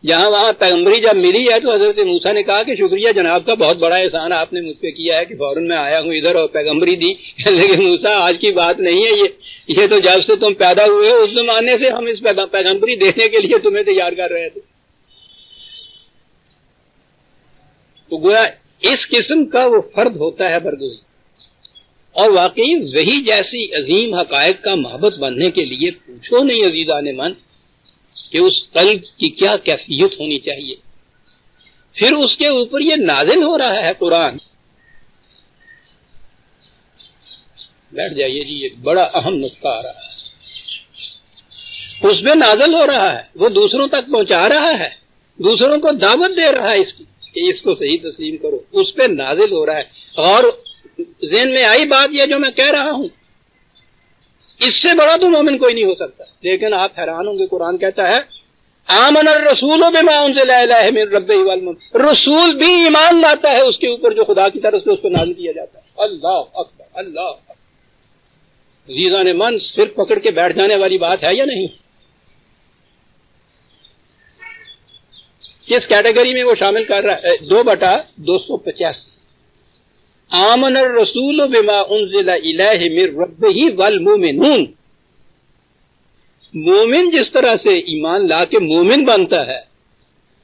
جہاں وہاں پیغمبری جب ملی ہے تو حضرت موسیٰ نے کہا کہ شکریہ جناب کا، بہت بڑا احسان آپ نے مجھ پہ کیا ہے کہ فوراً میں آیا ہوں ادھر اور پیغمبری دی۔ لیکن موسیٰ آج کی بات نہیں ہے یہ تو جب سے تم پیدا ہوئے ہو اس زمانے سے ہم اس پیغمبری دینے کے لیے تمہیں تیار کر رہے تھے۔ تو گویا اس قسم کا وہ فرد ہوتا ہے برگزیدہ، اور واقعی وہی جیسی عظیم حقائق کا محبت بننے کے لیے پوچھو نہیں عزیزان من کہ اس قلب کی کیا کیفیت ہونی چاہیے۔ پھر اس کے اوپر یہ نازل ہو رہا ہے قرآن، بیٹھ جائیے جی، ایک بڑا اہم نقطہ آ رہا ہے، اس پہ نازل ہو رہا ہے، وہ دوسروں تک پہنچا رہا ہے، دوسروں کو دعوت دے رہا ہے اس کی کہ اس کو صحیح تسلیم کرو، اس پہ نازل ہو رہا ہے۔ اور ذہن میں آئی بات یہ جو میں کہہ رہا ہوں، اس سے بڑا تو مومن کوئی نہیں ہو سکتا۔ لیکن آپ حیران ہوں گے، قرآن کہتا ہے آمن الرسول بما انزل الیہ من ربہ والمؤمنون، رسول بھی ایمان لاتا ہے اس کے اوپر جو خدا کی طرف سے اس پر نازل کیا جاتا ہے۔ اللہ اکبر، اللہ اکبر۔ عزیزان من، صرف پکڑ کے بیٹھ جانے والی بات ہے یا نہیں؟ کس کیٹیگری میں وہ شامل کر رہا ہے؟ 2/285، آمن الرسول بما انزل الیہ من ربہ والمؤمنون، مومن جس طرح سے ایمان لا کے مومن بنتا ہے،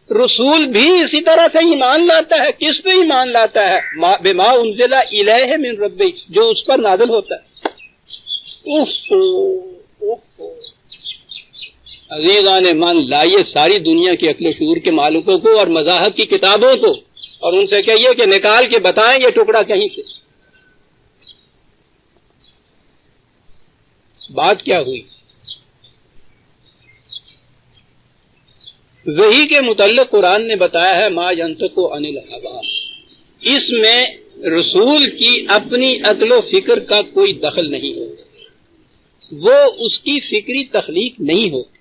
رسول بھی اسی طرح سے ایمان لاتا ہے۔ کس پہ ایمان لاتا ہے؟ بما انزل الیہ من ربہ، جو اس پر نازل ہوتا ہے۔ عزیزان من، لائیے ساری دنیا کی عقل و شعور کے مالکوں کو اور مذاہب کی کتابوں کو اور ان سے کہیے کہ نکال کے بتائیں یہ ٹکڑا کہیں سے۔ بات کیا ہوئی؟ وحی کے متعلق قرآن نے بتایا ہے ما ینطق عن الہوی، اس میں رسول کی اپنی عقل و فکر کا کوئی دخل نہیں ہوتا، وہ اس کی فکری تخلیق نہیں ہوتی،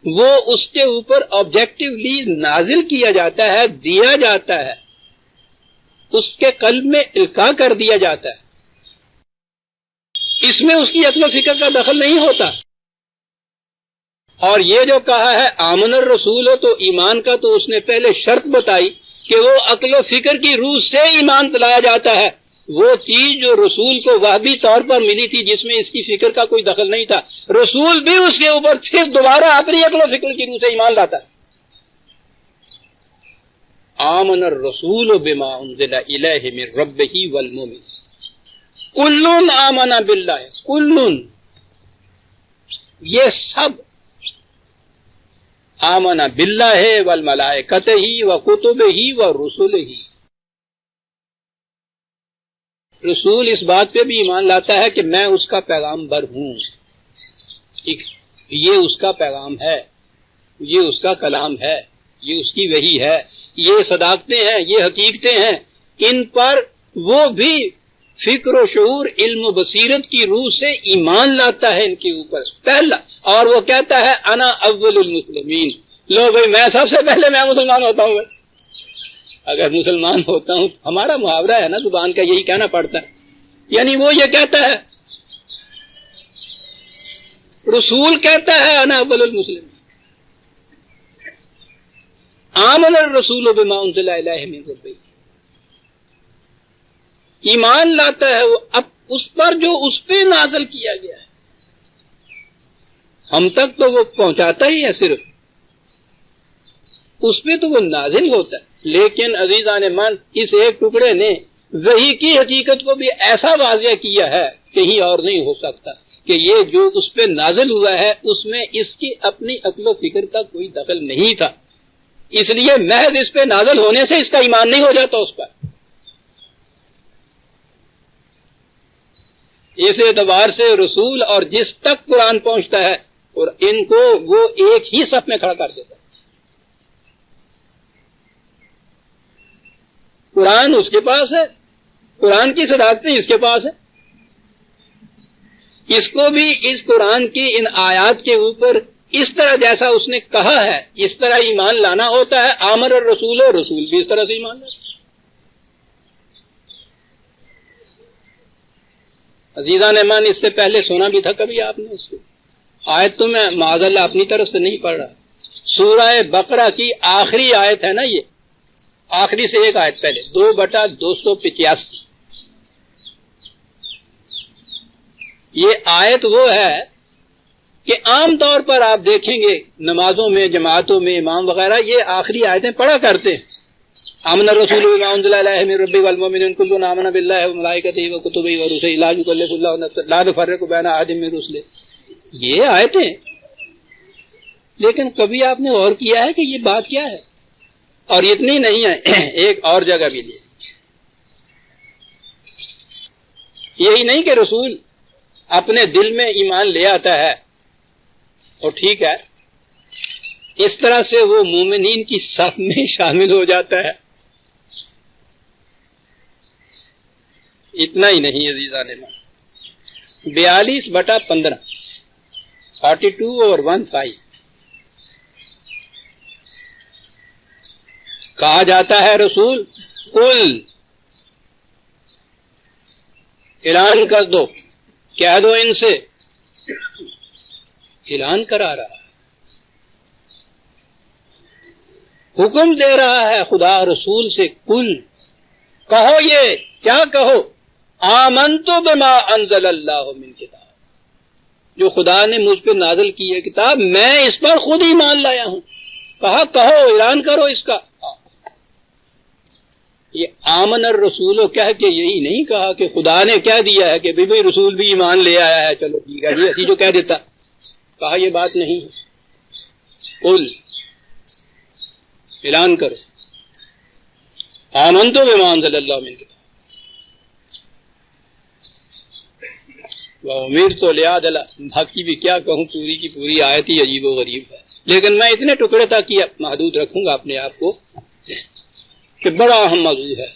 وہ اس کے اوپر آبجیکٹیولی نازل کیا جاتا ہے، دیا جاتا ہے، اس کے قلب میں القاء کر دیا جاتا ہے، اس میں اس کی عقل و فکر کا دخل نہیں ہوتا۔ اور یہ جو کہا ہے آمن الرسول ہو، تو ایمان کا تو اس نے پہلے شرط بتائی کہ وہ عقل و فکر کی روح سے ایمان لایا جاتا ہے، وہ چیز جو رسول کو وحی طور پر ملی تھی جس میں اس کی فکر کا کوئی دخل نہیں تھا، رسول بھی اس کے اوپر پھر دوبارہ اپنی عقل و فکر کی روح سے ایمان لاتا ہے۔ آمن الرسول بما انزل الیہ من ربہ والمؤمنون کل آمن باللہ، کل، یہ سب آمن باللہ والملائکتہ وکتبہ ورسلہ، رسول اس بات پہ بھی ایمان لاتا ہے کہ میں اس کا پیغامبر ہوں، یہ اس کا پیغام ہے، یہ اس کا کلام ہے، یہ اس کی وحی ہے، یہ صداقتیں ہیں، یہ حقیقتیں ہیں، ان پر وہ بھی فکر و شعور، علم و بصیرت کی روح سے ایمان لاتا ہے ان کے اوپر پہلا، اور وہ کہتا ہے انا اول المسلمین، لو بھائی میں سب سے پہلے میں مسلمان ہوتا ہوں۔ اگر مسلمان ہوتا ہوں، ہمارا محاورہ ہے نا زبان کا، یہی کہنا پڑتا ہے، یعنی وہ یہ کہتا ہے، رسول کہتا ہے انا اول المسلمین، آمن الرسول بما انزل الیہ من ربہ، ایمان لاتا ہے وہ اب اس پر جو اس پہ نازل کیا گیا ہے، ہم تک تو وہ پہنچاتا ہی ہے، صرف اس پہ تو وہ نازل ہوتا ہے۔ لیکن عزیزان من، اس ایک ٹکڑے نے وحی کی حقیقت کو بھی ایسا واضح کیا ہے، کہیں اور نہیں ہو سکتا، کہ یہ جو اس پہ نازل ہوا ہے اس میں اس کی اپنی عقل و فکر کا کوئی دخل نہیں تھا، اس لیے محض اس پہ نازل ہونے سے اس کا ایمان نہیں ہو جاتا اس پر۔ اس اعتبار سے رسول اور جس تک قرآن پہنچتا ہے اور ان کو وہ ایک ہی صف میں کھڑا کر دیتا ہے۔ قرآن اس کے پاس ہے، قرآن کی صداقتیں اس کے پاس ہے، اس کو بھی اس قرآن کی ان آیات کے اوپر اس طرح جیسا اس نے کہا ہے اس طرح ایمان لانا ہوتا ہے۔ آمر الرسول، رسول بھی اس طرح سے ایمان لانا۔ عزیزان ایمان، اس سے پہلے سنا بھی تھا کبھی آپ نے اس کو؟ آیت تو میں معاذ اللہ اپنی طرف سے نہیں پڑھ رہا، سورہ بقرہ کی آخری آیت ہے نا، یہ آخری سے ایک آیت پہلے 2/285، یہ آیت وہ ہے کہ عام طور پر آپ دیکھیں گے نمازوں میں، جماعتوں میں امام وغیرہ یہ آخری آیتیں پڑھا کرتے ہیں۔ آمن الرسول بما انزل الیہ من ربہ والمؤمنون کل آمن باللہ وملائکتہ وکتبہ ورسلہ لا یکلف اللہ نفسا لا نفرق بین احد من رسلہ، یہ آیتیں۔ لیکن کبھی آپ نے غور کیا ہے کہ یہ بات کیا ہے؟ اور اتنی نہیں ہے، ایک اور جگہ بھی لے، یہی نہیں کہ رسول اپنے دل میں ایمان لے آتا ہے اور ٹھیک ہے، اس طرح سے وہ مومنین کی صف میں شامل ہو جاتا ہے۔ اتنا ہی نہیں عزیزان، 42/15 42/15 کہا جاتا ہے رسول قل، اعلان کر دو، کہہ دو ان سے، اعلان کرا رہا ہے، حکم دے رہا ہے خدا رسول سے، قل کہو، یہ کیا کہو، آمنت بما انزل اللہ من کتاب، جو خدا نے مجھ پہ نازل کی ہے کتاب، میں اس پر خود ہی مان لایا ہوں۔ کہا کہو، اعلان کرو اس کا۔ یہ آمن الرسول کہہ کے یہی نہیں کہا کہ خدا نے کہہ دیا ہے کہ بھئی رسول بھی ایمان لے آیا ہے، چلو ٹھیک ہے جی، ایسی جو کہہ دیتا، کہا یہ بات نہیں ہے۔ قل، اعلان کرو، آمنت بما انزل اللہ من کتاب وامرت لأعدل، باقی بھی کیا کہوں، پوری کی پوری آیت ہی عجیب و غریب ہے، لیکن میں اتنے ٹکڑے تک ہی محدود رکھوں گا اپنے آپ کو کہ بڑا اہم موضوع ہے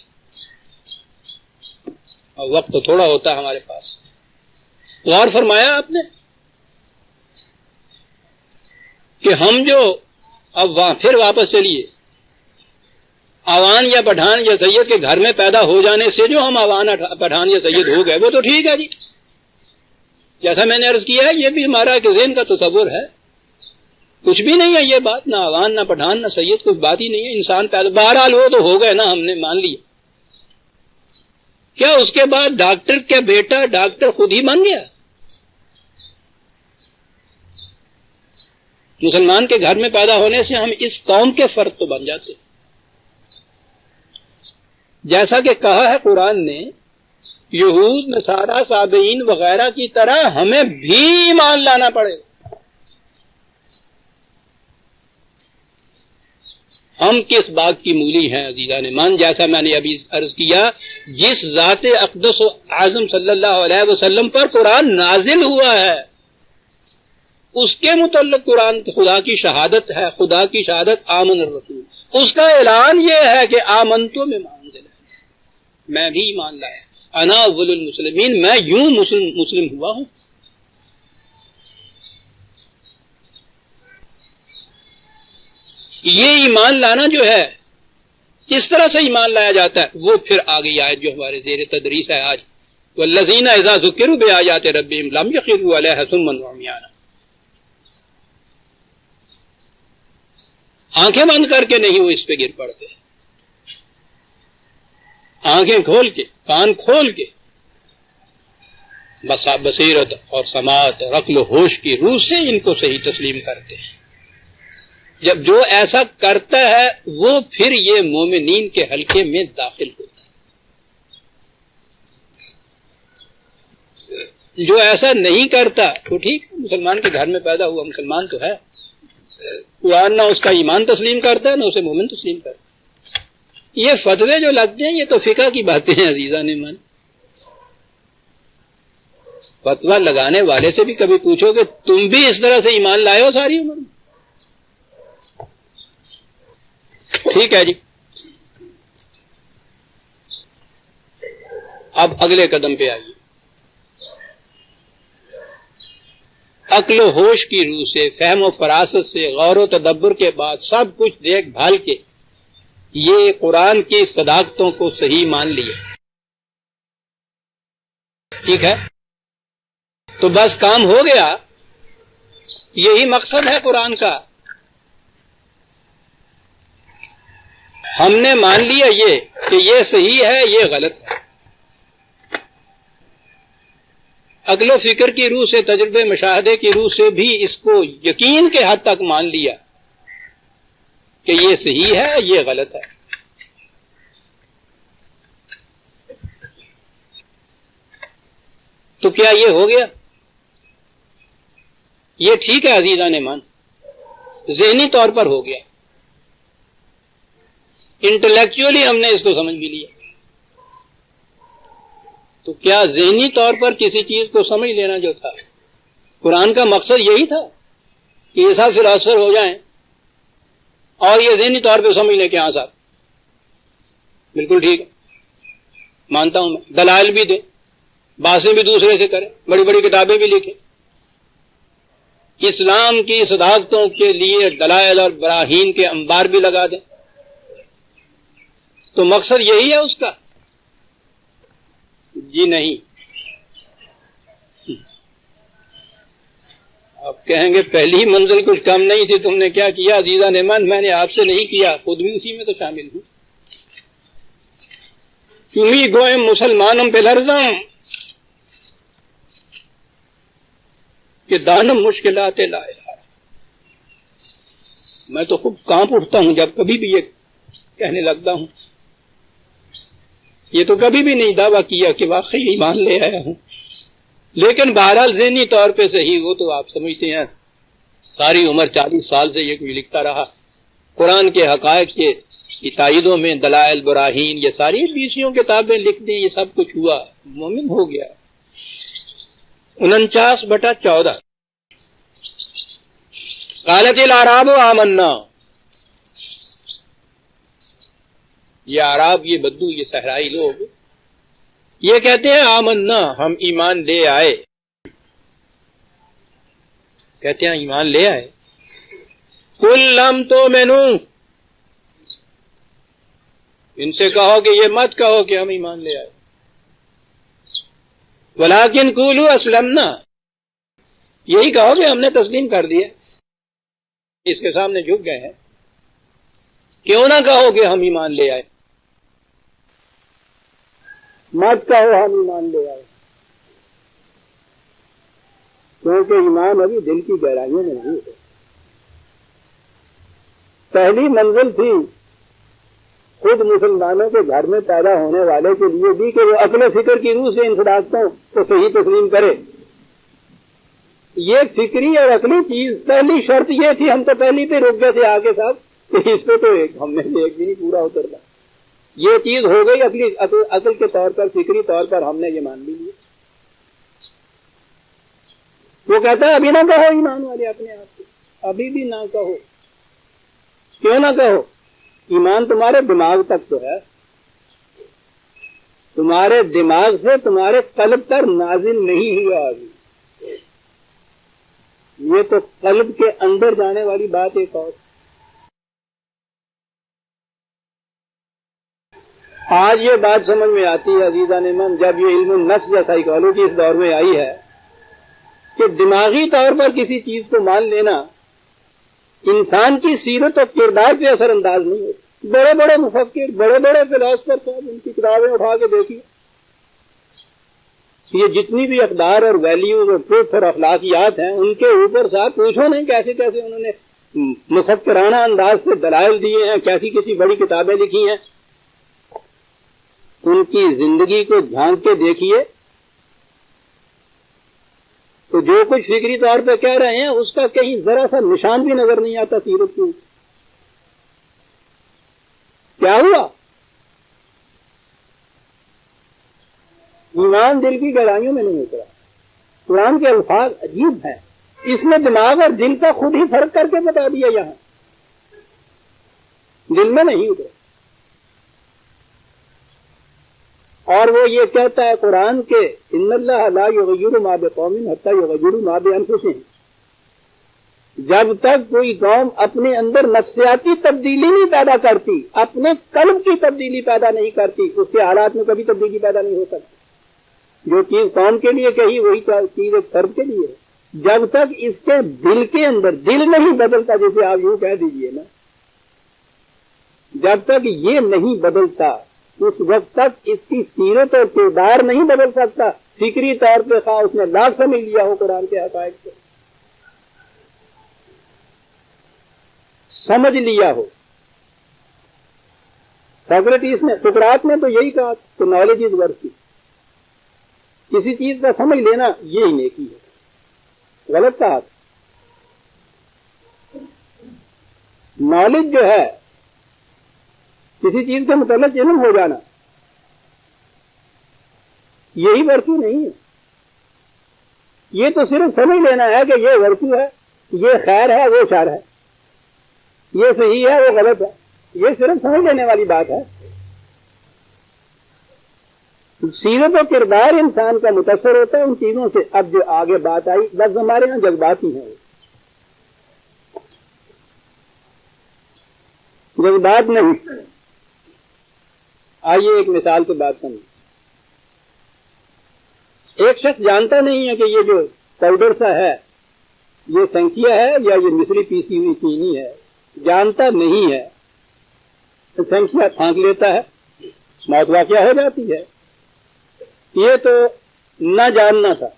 اور وقت تو تھوڑا ہوتا ہے ہمارے پاس۔ غور فرمایا آپ نے کہ ہم جو اب پھر واپس چلیے، آوان یا پٹھان یا سید کے گھر میں پیدا ہو جانے سے جو ہم آوان پٹھان یا سید ہو گئے وہ تو ٹھیک ہے جی، جیسا میں نے عرض کیا ہے یہ بھی ہمارا کہ ذہن کا تصور ہے، کچھ بھی نہیں ہے یہ بات، نہ آوان نہ پٹھان نہ سید، کچھ بات ہی نہیں ہے، انسان پیدا، بہرحال وہ تو ہو گئے نا، ہم نے مان لیا۔ کیا اس کے بعد ڈاکٹر کا بیٹا ڈاکٹر خود ہی بن گیا؟ مسلمان کے گھر میں پیدا ہونے سے ہم اس قوم کے فرد تو بن جاتے، جیسا کہ کہا ہے قرآن نے، یہود نصارہ صابئین وغیرہ کی طرح ہمیں بھی ایمان لانا پڑے گا۔ ہم کس بات کی مولی ہیں عزیزان من، جیسا میں نے ابھی عرض کیا، جس ذات اقدس و اعظم صلی اللہ علیہ وسلم پر قرآن نازل ہوا ہے اس کے متعلق قرآن خدا کی شہادت ہے، خدا کی شہادت آمن الرسول، اس کا اعلان یہ ہے کہ آمنتو میں میں بھی ایمان لایا، انا اول المسلمین، میں یوں مسلم ہوا ہوں۔ یہ ایمان لانا جو ہے کس طرح سے ایمان لایا جاتا ہے وہ پھر آگئی آیت جو ہمارے زیر تدریس ہے آج، والذین اذا ذکروا بآیات ربہم لم یخروا علیہا صما وعمیانا، آنکھیں بند کر کے نہیں وہ اس پہ گر پڑتے، آنکھیں کھول کے، کان کھول کے، بصیرت اور سماعت اور عقل و ہوش کی روح سے ان کو صحیح تسلیم کرتے ہیں۔ جب جو ایسا کرتا ہے وہ پھر یہ مومنین کے حلقے میں داخل ہوتا ہے، جو ایسا نہیں کرتا تو ٹھیک، مسلمان کے گھر میں پیدا ہوا مسلمان تو ہے، قرآن نہ اس کا ایمان تسلیم کرتا ہے نہ اسے مومن تسلیم کرتا ہے۔ یہ فتوے جو لگتے ہیں یہ تو فقہ کی باتیں ہیں عزیزان من، فتویٰ لگانے والے سے بھی کبھی پوچھو کہ تم بھی اس طرح سے ایمان لائے ہو ساری عمر میں؟ ٹھیک ہے جی، اب اگلے قدم پہ آئیے، عقل و ہوش کی روح سے، فہم و فراست سے، غور و تدبر کے بعد سب کچھ دیکھ بھال کے یہ قرآن کی صداقتوں کو صحیح مان لیا، ٹھیک ہے، تو بس کام ہو گیا، یہی مقصد ہے قرآن کا۔ ہم نے مان لیا یہ کہ یہ صحیح ہے یہ غلط ہے، عقل و فکر کی روح سے، تجربے مشاہدے کی روح سے بھی اس کو یقین کے حد تک مان لیا کہ یہ صحیح ہے یہ غلط ہے۔ تو کیا یہ ہو گیا؟ یہ ٹھیک ہے عزیزان مان، ذہنی طور پر ہو گیا، انٹلیکچولی ہم نے اس کو سمجھ بھی لیا، تو کیا ذہنی طور پر کسی چیز کو سمجھ لینا جو تھا، قرآن کا مقصد یہی تھا کہ یہ سب فلاسفر ہو جائیں اور یہ ذہنی طور پہ سمجھ لیں کہ ہاں صاحب بالکل ٹھیک ہے، مانتا ہوں میں، دلائل بھی دیں، باتیں بھی دوسرے سے کریں، بڑی بڑی کتابیں بھی لکھیں، اسلام کی صداقتوں کے لیے دلائل اور براہین کے انبار بھی لگا دیں، تو مقصد یہی ہے اس کا؟ جی نہیں۔ آپ کہیں گے پہلی منزل کچھ کم نہیں تھی، تم نے کیا کیا عزیزہ نعمان؟ میں نے آپ سے نہیں کیا، خود بھی اسی میں تو شامل ہوں۔ تمہیں گوئے مسلمانم پہ لرزم کہ دانم مشکلات لائے، میں تو خوب کانپ اٹھتا ہوں جب کبھی بھی یہ کہنے لگتا ہوں، یہ تو کبھی بھی نہیں دعویٰ کیا کہ واقعی ایمان لے آیا ہوں، لیکن بہرحال ذہنی طور پہ صحیح، وہ تو آپ سمجھتے ہیں، ساری عمر 40 سال سے یہ کوئی لکھتا رہا، قرآن کے حقائق کے تائیدوں میں دلائل براہین یہ ساری 20 کتابیں لکھ دی، یہ سب کچھ ہوا، مومن ہو گیا۔ 49/14 قالت الاعراب آمنا، یہ اعراب، یہ بدو، یہ صحرائی لوگ یہ کہتے ہیں آمنا، ہم ایمان لے آئے، کہتے ہیں ایمان لے آئے۔ قل لم تؤمنوا، ان سے کہو کہ یہ مت کہو کہ ہم ایمان لے آئے، ولیکن قولوا اسلمنا، یہی کہو کہ ہم نے تسلیم کر دیا، اس کے سامنے جھک گئے ہیں، کیوں نہ کہو کہ ہم ایمان لے آئے، مت کہو ہم ایمان لے آئے، کیونکہ ایمان ابھی دل کی گہرائیوں میں نہیں ہے۔ پہلی منزل تھی خود مسلمانوں کے گھر میں پیدا ہونے والے کے لیے بھی کہ وہ عقل و فکر کی روح سے ان صداقتوں کو صحیح تسلیم کرے۔ یہ فکری اور عقلی چیز پہلی شرط یہ تھی، ہم تو پہلی پہ رک گئے تھے آگے صاحب کہ اس پہ تو ہم نے ایک بھی نہیں پورا اترنا، یہ چیز ہو گئی عقل کے طور پر، فکری طور پر ہم نے یہ مان بھی لیا۔ وہ کہتا ہے ابھی نہ کہو ایمان والے اپنے آپ کو، ابھی بھی نہ کہو، کیوں نہ کہو؟ ایمان تمہارے دماغ تک تو ہے، تمہارے دماغ سے تمہارے قلب پر نازل نہیں ہوا ابھی. یہ تو قلب کے اندر جانے والی بات ایک اور. آج یہ بات سمجھ میں آتی ہے عزیزان من، جب یہ علم النفس یا سائیکالوجی اس دور میں آئی ہے کہ دماغی طور پر کسی چیز کو مان لینا انسان کی سیرت اور کردار پہ اثر انداز نہیں ہوتا. بڑے بڑے مفکر، بڑے بڑے فلاسفر صاحب، ان کی کتابیں اٹھا کے دیکھیے، یہ جتنی بھی اقدار اور ویلیوز اور ٹروتھ اور اخلاقیات ہیں ان کے اوپر صاحب پوچھو نہیں کیسے کیسے انہوں نے مفکرانہ انداز سے دلائل دیے ہیں، کیسی بڑی کتابیں لکھی ہیں. ان کی زندگی کو جھانک کے دیکھیے تو جو کچھ فکری طور پہ کہہ رہے ہیں اس کا کہیں ذرا سا نشان بھی نظر نہیں آتا سیرت کو. کیا ہوا؟ ایمان دل کی گہرائیوں میں نہیں اترا. قرآن کے الفاظ عجیب ہیں، اس میں دماغ اور دل کا خود ہی فرق کر کے بتا دیا. یہاں دل میں نہیں اترا. اور وہ یہ کہتا ہے قرآن کے ان اللہ لا یغیر ما بقوم حتی یغیروا ما بانفسہم، جب تک کوئی قوم اپنے اندر نفسیاتی تبدیلی نہیں پیدا کرتی، اپنے قلب کی تبدیلی پیدا نہیں کرتی، اس کے حالات میں کبھی تبدیلی پیدا نہیں ہو سکتی. جو چیز قوم کے لیے کہی وہی چیز ایک فرد کے لیے. جب تک اس کے دل کے اندر دل نہیں بدلتا، جیسے آپ یوں کہہ دیجئے نا، جب تک یہ نہیں بدلتا اس وقت تک اس کی سیرت اور کردار نہیں بدل سکتا. فکری طور پہ خواہ اس نے لاکھ سمجھ لیا ہو قرآن کے حقائق کو، سمجھ لیا ہو. سوکریٹس نے، سقراط نے تو یہی کہا کہ نالج از ورتھ. کسی چیز کا سمجھ لینا یہی نیکی ہے. غلط کہا. نالج جو ہے کسی چیز کے متعلق علم ہو جانا، یہی ورتو نہیں ہے. یہ تو صرف سمجھ لینا ہے کہ یہ ورتو ہے، یہ خیر ہے، وہ شر ہے، یہ صحیح ہے، وہ غلط ہے. یہ صرف سمجھ لینے والی بات ہے. سیرت و کردار انسان کا متاثر ہوتا ہے ان چیزوں سے. اب جو آگے بات آئی، لفظ ہمارے یہاں جذباتی ہیں. جذبات نہیں. آئیے ایک مثال سے بات سمجھیں. ایک شخص جانتا نہیں ہے کہ یہ جو پاؤڈر سا ہے یہ سنکھیا ہے یا یہ مصری پیسی ہوئی چینی ہے. جانتا نہیں ہے تو سنکھیا پھانک لیتا ہے، موت واقعہ ہو جاتی ہے. یہ تو نہ جاننا تھا.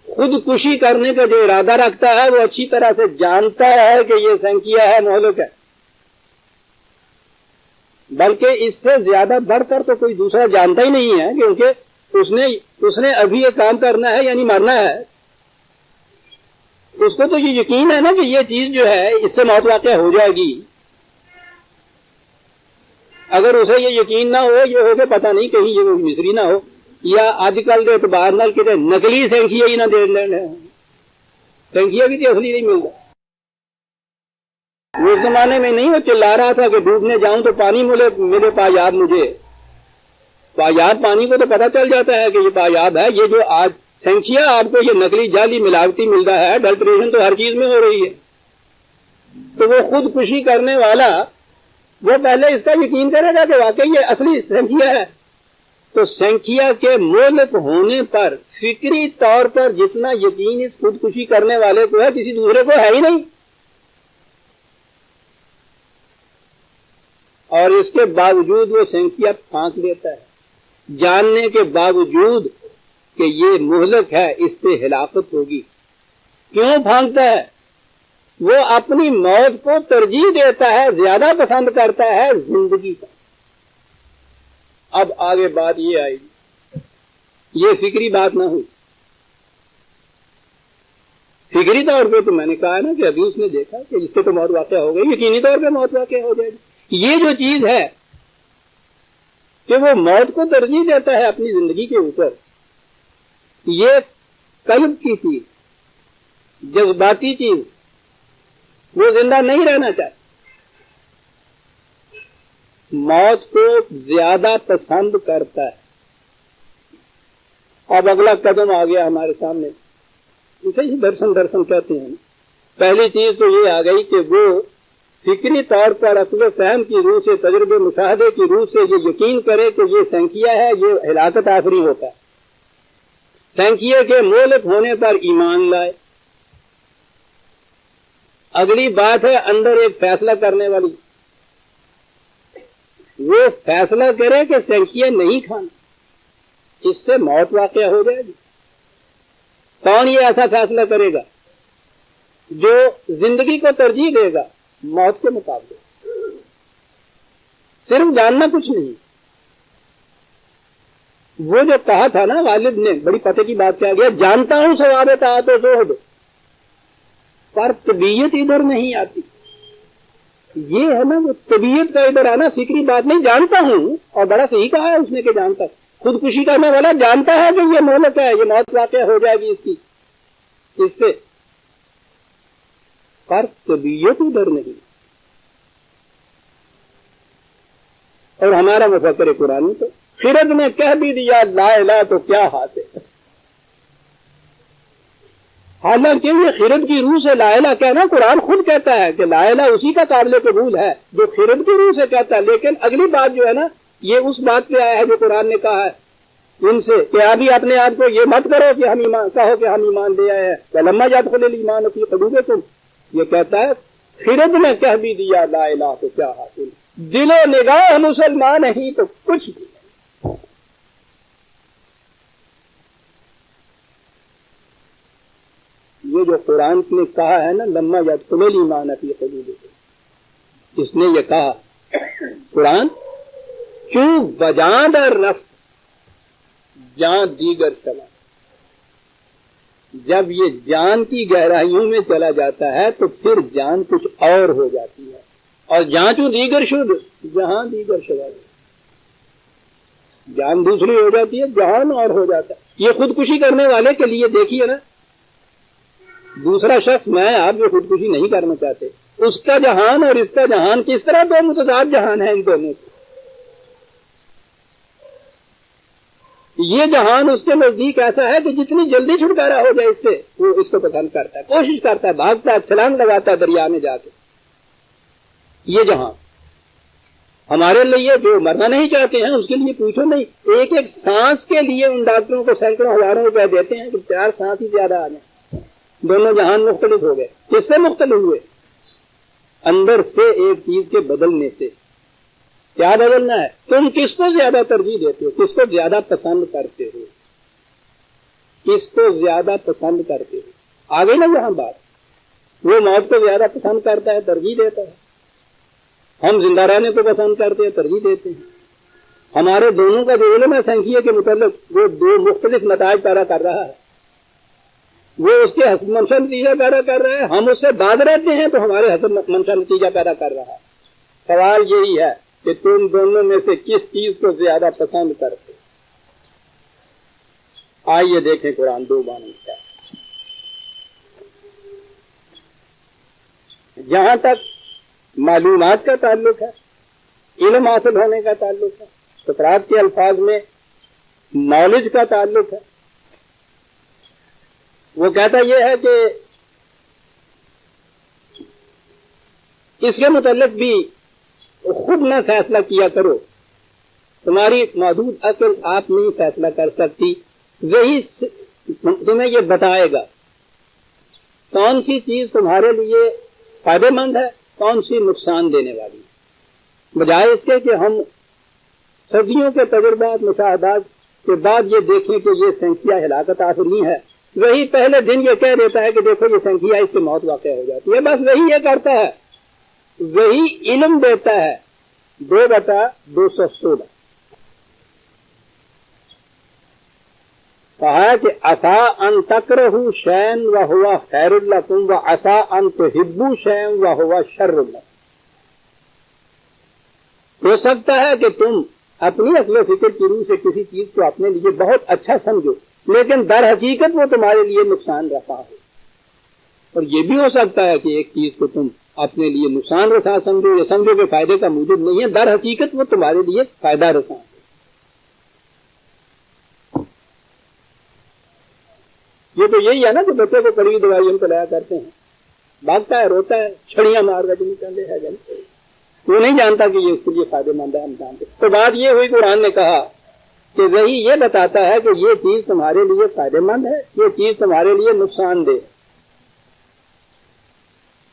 خودکشی کرنے کا جو ارادہ رکھتا ہے وہ اچھی طرح سے جانتا ہے کہ یہ سنکھیا ہے، مہلک ہے. بلکہ اس سے زیادہ بڑھ کر تو کوئی دوسرا جانتا ہی نہیں ہے، کیونکہ اس نے ابھی یہ کام کرنا ہے یعنی مرنا ہے. اس کو تو یہ یقین ہے نا کہ یہ چیز جو ہے اس سے موت واقع ہو جائے گی. اگر اسے یہ یقین نہ ہو، یہ ہو کہ پتہ نہیں کہیں یہ مصری نہ ہو یا آج کل کے اعتبار نال کتے نقلی سنکھیا ہی نہ دے لینے. سنکھیا بھی تو اصلی نہیں ملتا. اس زمانے میں نہیں وہ چلا رہا تھا کہ ڈوبنے جاؤں تو پانی ملے پایاب مجھے. پایاب پانی کو تو پتہ چل جاتا ہے کہ یہ پایاب ہے. یہ جو آج سنکھیا آپ کو یہ نقلی جعلی ملاوٹی ملتا ہے، ڈلٹریشن تو ہر چیز میں ہو رہی ہے. تو وہ خودکشی کرنے والا وہ پہلے اس کا یقین کرے گا کہ واقعی یہ اصلی سنکھیا ہے. تو سنکھیا کے مہلک ہونے پر فکری طور پر جتنا یقین اس خودکشی کرنے والے کو ہے کسی دوسرے کو ہے ہی نہیں. اور اس کے باوجود وہ سنکھیا پھانک دیتا ہے، جاننے کے باوجود کہ یہ مہلک ہے، اس سے ہلاکت ہوگی. کیوں پھانکتا ہے؟ وہ اپنی موت کو ترجیح دیتا ہے، زیادہ پسند کرتا ہے زندگی کا. اب آگے بات یہ آئے گی، یہ فکری بات نہ ہوئی. فکری طور پہ تو میں نے کہا نا کہ ابھی اس نے دیکھا کہ اس سے تو موت واقع ہو گئی، یقینی طور پہ موت واقع ہو جائے گی. یہ جو چیز ہے کہ وہ موت کو ترجیح دیتا ہے اپنی زندگی کے اوپر، یہ قلب کی چیز، جذباتی چیز، وہ زندہ نہیں رہنا چاہتا، موت کو زیادہ پسند کرتا ہے۔ اب اگلا قدم آ گیا ہمارے سامنے، اسے ہی درشن کہتے ہیں۔ پہلی چیز تو یہ آ گئی کہ وہ فکری طور پر عقل و فہم کی روح سے، تجربے مشاہدے کی روح سے یہ یقین کرے کہ یہ سنکھیا ہے، یہ ہلاکت آفری ہوتا ہے، سنکھیے کے مولک ہونے پر ایمان لائے۔ اگلی بات ہے اندر ایک فیصلہ کرنے والی، وہ فیصلہ کرے کہ سنکھیے نہیں کھانا، اس سے موت واقع ہو جائے گی۔ کون یہ ایسا فیصلہ کرے گا؟ جو زندگی کو ترجیح دے گا موت کے مقابلے۔ صرف جاننا کچھ نہیں، وہ جو کہا تھا نا والد نے، بڑی پتے کی بات کہا گیا، جانتا ہوں ثواب طاعت و زہد، پر طبیعت ادھر نہیں آتی۔ یہ ہے نا وہ طبیعت کا ادھر آنا، فکری بات نہیں، جانتا ہوں، اور بڑا صحیح کہا ہے اس نے کہ جانتا ہے۔ خودکشی کرنے والا جانتا ہے کہ یہ مہلک ہے، یہ موت واقع ہو جائے گی اس کی، اس سے، پر طبیعت ادھر نہیں۔ اور ہمارا مفکر قرآن تو خرد نے کہہ بھی دیا لا الہ تو کیا حاصل، حالانکہ یہ خرد کی روح سے لا الہ کہنا قرآن خود کہتا ہے کہ لا الہ اسی کا قابل قبول ہے جو خرد کی روح سے کہتا ہے۔ لیکن اگلی بات جو ہے نا، یہ اس بات پہ آیا ہے جو قرآن نے کہا ہے ان سے کہ ابھی اپنے آپ کو یہ مت کرو کہ ہم ایمان، کہو کہ ہم ایمان لے آئے ہیں، وَلَمَّا يَدْخُلِ الْإِيمَانُ فِي قُلُوبِكُمْ، یہ کہتا ہے خرد نے کہہ بھی دیا لا الہ تو کیا حاصل، دل و نگاہ مسلمان نہیں تو کچھ بھی۔ یہ جو قرآن نے کہا ہے نا لما يدخل الایمان فی قلوبکم، اس نے یہ کہا قرآن کیوں بجاں در رفت جان دیگر چلا، جب یہ جان کی گہرائیوں میں چلا جاتا ہے تو پھر جان کچھ اور ہو جاتی ہے، اور جہاں چوں دیگر شد جہاں دیگر شدا، جان دوسری ہو جاتی ہے، جہان اور ہو جاتا ہے۔ یہ خودکشی کرنے والے کے لیے دیکھیے نا، دوسرا شخص میں آپ جو خودکشی نہیں کرنا چاہتے، اس کا جہان اور اس کا جہان کس طرح دو متضاد جہان ہیں ان دونوں کے۔ یہ جہان اس کے نزدیک ایسا ہے کہ جتنی جلدی چھٹکارا ہو جائے اس سے وہ اس کو پسند کرتا ہے، کوشش کرتا ہے، بھاگتا ہے، چھلانگ لگاتا ہے دریا میں جا کے۔ یہ جہان ہمارے لیے جو مرنا نہیں چاہتے ہیں اس کے لیے پوچھو نہیں، ایک ایک سانس کے لیے ان ڈاکٹروں کو سینکڑوں ہزاروں روپے دیتے ہیں کہ 4 سانس ہی زیادہ آ جائیں۔ دونوں جہان مختلف ہو گئے، کس سے مختلف ہوئے؟ اندر سے ایک چیز کے بدلنے سے۔ کیا بدلنا ہے؟ تم کس کو زیادہ ترجیح دیتے ہو، کس کو زیادہ پسند کرتے ہو، کس کو زیادہ پسند کرتے ہو؟ آگے نا یہاں بات، وہ موت کو زیادہ پسند کرتا ہے، ترجیح دیتا ہے، ہم زندہ رہنے کو پسند کرتے ہیں، ترجیح دیتے ہیں۔ ہمارے دونوں کا جو علم ہے سنکھیے کے متعلق وہ 2 مختلف نتائج پیدا کر رہا ہے، وہ اس کے حسب منشا نتیجہ پیدا کر رہا ہے، ہم اس سے بعد رہتے ہیں تو ہمارے حسب منشا نتیجہ پیدا کر رہا ہے۔ سوال یہی ہے کہ تم دونوں میں سے کس چیز کو زیادہ پسند کرتے؟ آئیے دیکھیں قرآن 2 بانوں کا۔ جہاں تک معلومات کا تعلق ہے، علم حاصل ہونے کا تعلق ہے، سقراط کے الفاظ میں نالج کا تعلق ہے، وہ کہتا یہ ہے کہ اس کے متعلق بھی خود نہ فیصلہ کیا کرو، تمہاری محدود عقل آپ نہیں فیصلہ کر سکتی، وہی تمہیں یہ بتائے گا کون سی چیز تمہارے لیے فائدہ مند ہے، کون سی نقصان دینے والی ہے، بجائے اس کے کہ ہم صدیوں کے تجربات مشاہدات کے بعد یہ دیکھیں کہ یہ سنکھیا ہلاکت آفرین ہے، وہی پہلے دن یہ کہہ دیتا ہے کہ دیکھو یہ سنکھیا اس سے موت واقع ہو جاتی ہے، بس وہی یہ کرتا ہے، وہی علم دیتا ہے۔ 2/216 کہا ہے کہ عسیٰ ان تکرہوا شیئا وہو خیر لکم وعسیٰ ان تحبوا شیئا وہو شر لکم۔ ہو سکتا ہے کہ تم اپنی عقل و فکر کی روح سے کسی چیز کو اپنے لیے بہت اچھا سمجھو، لیکن در حقیقت وہ تمہارے لیے نقصان رسا ہو، اور یہ بھی ہو سکتا ہے کہ ایک چیز کو تم اپنے لیے نقصان رساں سمجھو، یا سمجھو کہ فائدے کا موجب نہیں ہے، در حقیقت وہ تمہارے لیے فائدہ رساں ہے۔ یہ تو یہی ہے نا کہ بچے کو کڑوی دوائی ہم پلایا کرتے ہیں، بھاگتا ہے، روتا ہے، چھڑیاں مار کر نکلے ہے جن، وہ نہیں جانتا کہ یہ اس کے لیے فائدے مند ہے، ہم جانتے۔ تو بات یہ ہوئی، قرآن نے کہا کہ وہی یہ بتاتا ہے کہ یہ چیز تمہارے لیے فائدے مند ہے، یہ چیز تمہارے لیے نقصان دہ ہے۔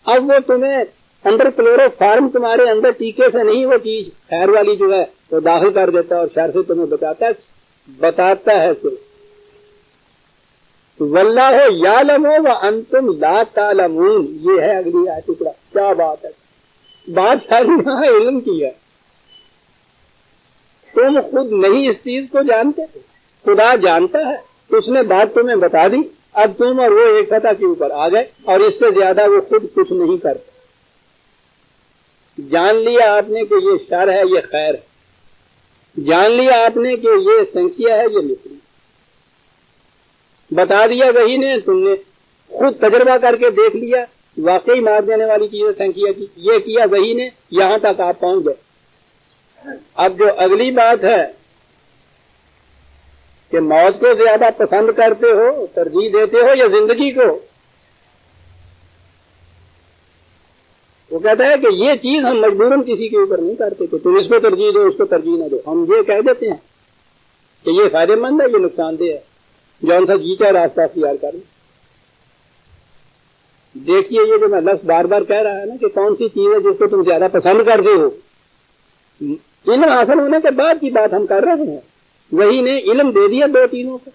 اب وہ تمہیں اندر کلورو فارم تمہارے اندر ٹیکے سے نہیں، وہ چیز خیر والی جو ہے وہ داخل کر دیتا ہے اور شر سے تمہیں بتاتا ہے صرف۔ واللہ یعلم وانتم لا تعلمون، یہ ہے اگلی آیت ٹکڑا۔ کیا بات ہے، بات ساری یہاں علم کی ہے۔ تم خود نہیں اس چیز کو جانتے، خدا جانتا ہے، اس نے بات تمہیں بتا دی، اب تم اور وہ ایک سطح کے اوپر آ گئے، اور اس سے زیادہ وہ خود کچھ نہیں کرتے۔ جان لیا آپ نے کہ یہ شر ہے، یہ خیر ہے، جان لیا آپ نے کہ یہ سنکھیا ہے، یہ مصری، بتا دیا وہی نے، تم نے خود تجربہ کر کے دیکھ لیا، واقعی مار دینے والی چیز ہے سنکھیا کی، یہ کیا وہی نے، یہاں تک آپ پہنچ گئے۔ اب جو اگلی بات ہے کہ موت کو زیادہ پسند کرتے ہو، ترجیح دیتے ہو یا زندگی کو، وہ کہتا ہے کہ یہ چیز ہم مجبوراً کسی کے اوپر نہیں کرتے کہ تم اس کو ترجیح دو، اس کو ترجیح نہ دو، ہم یہ کہہ دیتے ہیں کہ یہ فائدے مند ہے، یہ نقصان دہ ہے، جون سا جی کا راستہ اختیار کریں۔ دیکھیے یہ جو میں لفظ بار بار کہہ رہا ہے نا کہ کون سی چیز ہے جس کو تم زیادہ پسند کرتے ہو، علم حاصل ہونے کے بعد کی بات ہم کر رہے ہیں۔ وہی نے علم دے دیا دو چیزوں کو،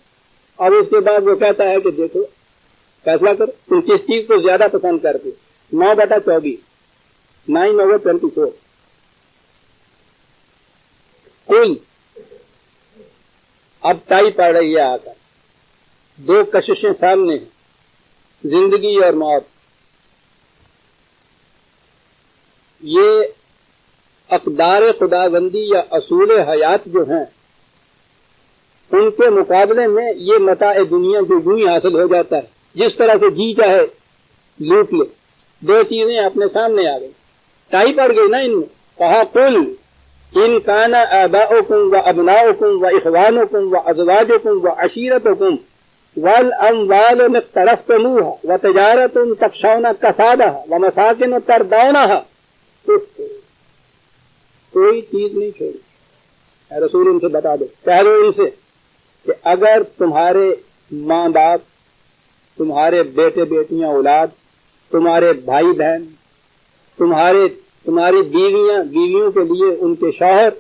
اور اس کے بعد وہ کہتا ہے کہ دیکھو فیصلہ کرو تم کس چیز کو زیادہ پسند کرتے ہو۔ 9/24 9/24 کوئی اب ٹائی پڑ رہی ہے آ کر، دو کششیں سامنے ہیں، زندگی اور موت۔ یہ اقدار خداوندی یا اصول حیات جو ہیں ان کے مقابلے میں یہ متاع دنیا جو یوں ہی حاصل ہو جاتا ہے، جس طرح سے جی چاہے لوٹ لے۔ دو چیزیں اپنے سامنے آ گئی، ٹائی پڑ گئی نا ان میں۔ کہا قل ان کان آباؤکم و ابناؤکم و اخوانکم و ازواجکم و عشیرتکم والاموال اقترفتموها وتجارۃ تخشون کسادها ومساکن ترضونها، کوئی چیز نہیں چھوڑی۔ اے رسول ان سے بتا دو، کہہ دو ان سے کہ اگر تمہارے ماں باپ، تمہارے بیٹے بیٹیاں اولاد، تمہارے بھائی بہن، تمہاری بیویاں، بیویوں کے لیے ان کے شوہر،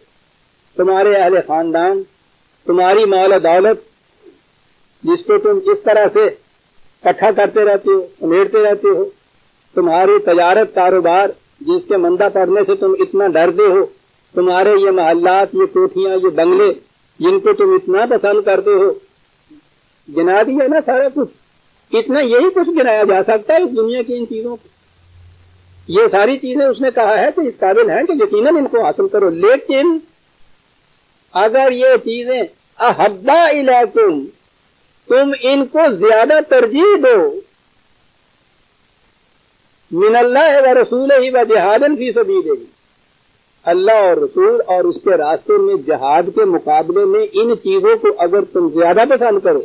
تمہارے اہل خاندان، تمہاری مال و دولت جس کو تم اس طرح سے اکٹھا کرتے رہتے ہو، سمیٹتے رہتے ہو، تمہاری تجارت کاروبار جس کے مندہ پڑنے سے تم اتنا ڈرتے ہو، تمہارے یہ محلات، یہ کوٹھیاں، یہ بنگلے جن کو تم اتنا پسند کرتے ہو، گنا دیا نا سارا کچھ۔ اتنا یہی کچھ گنایا جا سکتا ہے اس دنیا کی ان چیزوں کو۔ یہ ساری چیزیں اس نے کہا ہے کہ اس قابل ہیں کہ یقیناً ان کو حاصل کرو، لیکن اگر یہ چیزیں احبا الیکم، تم ان کو زیادہ ترجیح دو، من اللہ و رسولہ و جہاد فی سبیلہ، اللہ اور رسول اور اس کے راستے میں جہاد کے مقابلے میں ان چیزوں کو اگر تم زیادہ پسند کرو،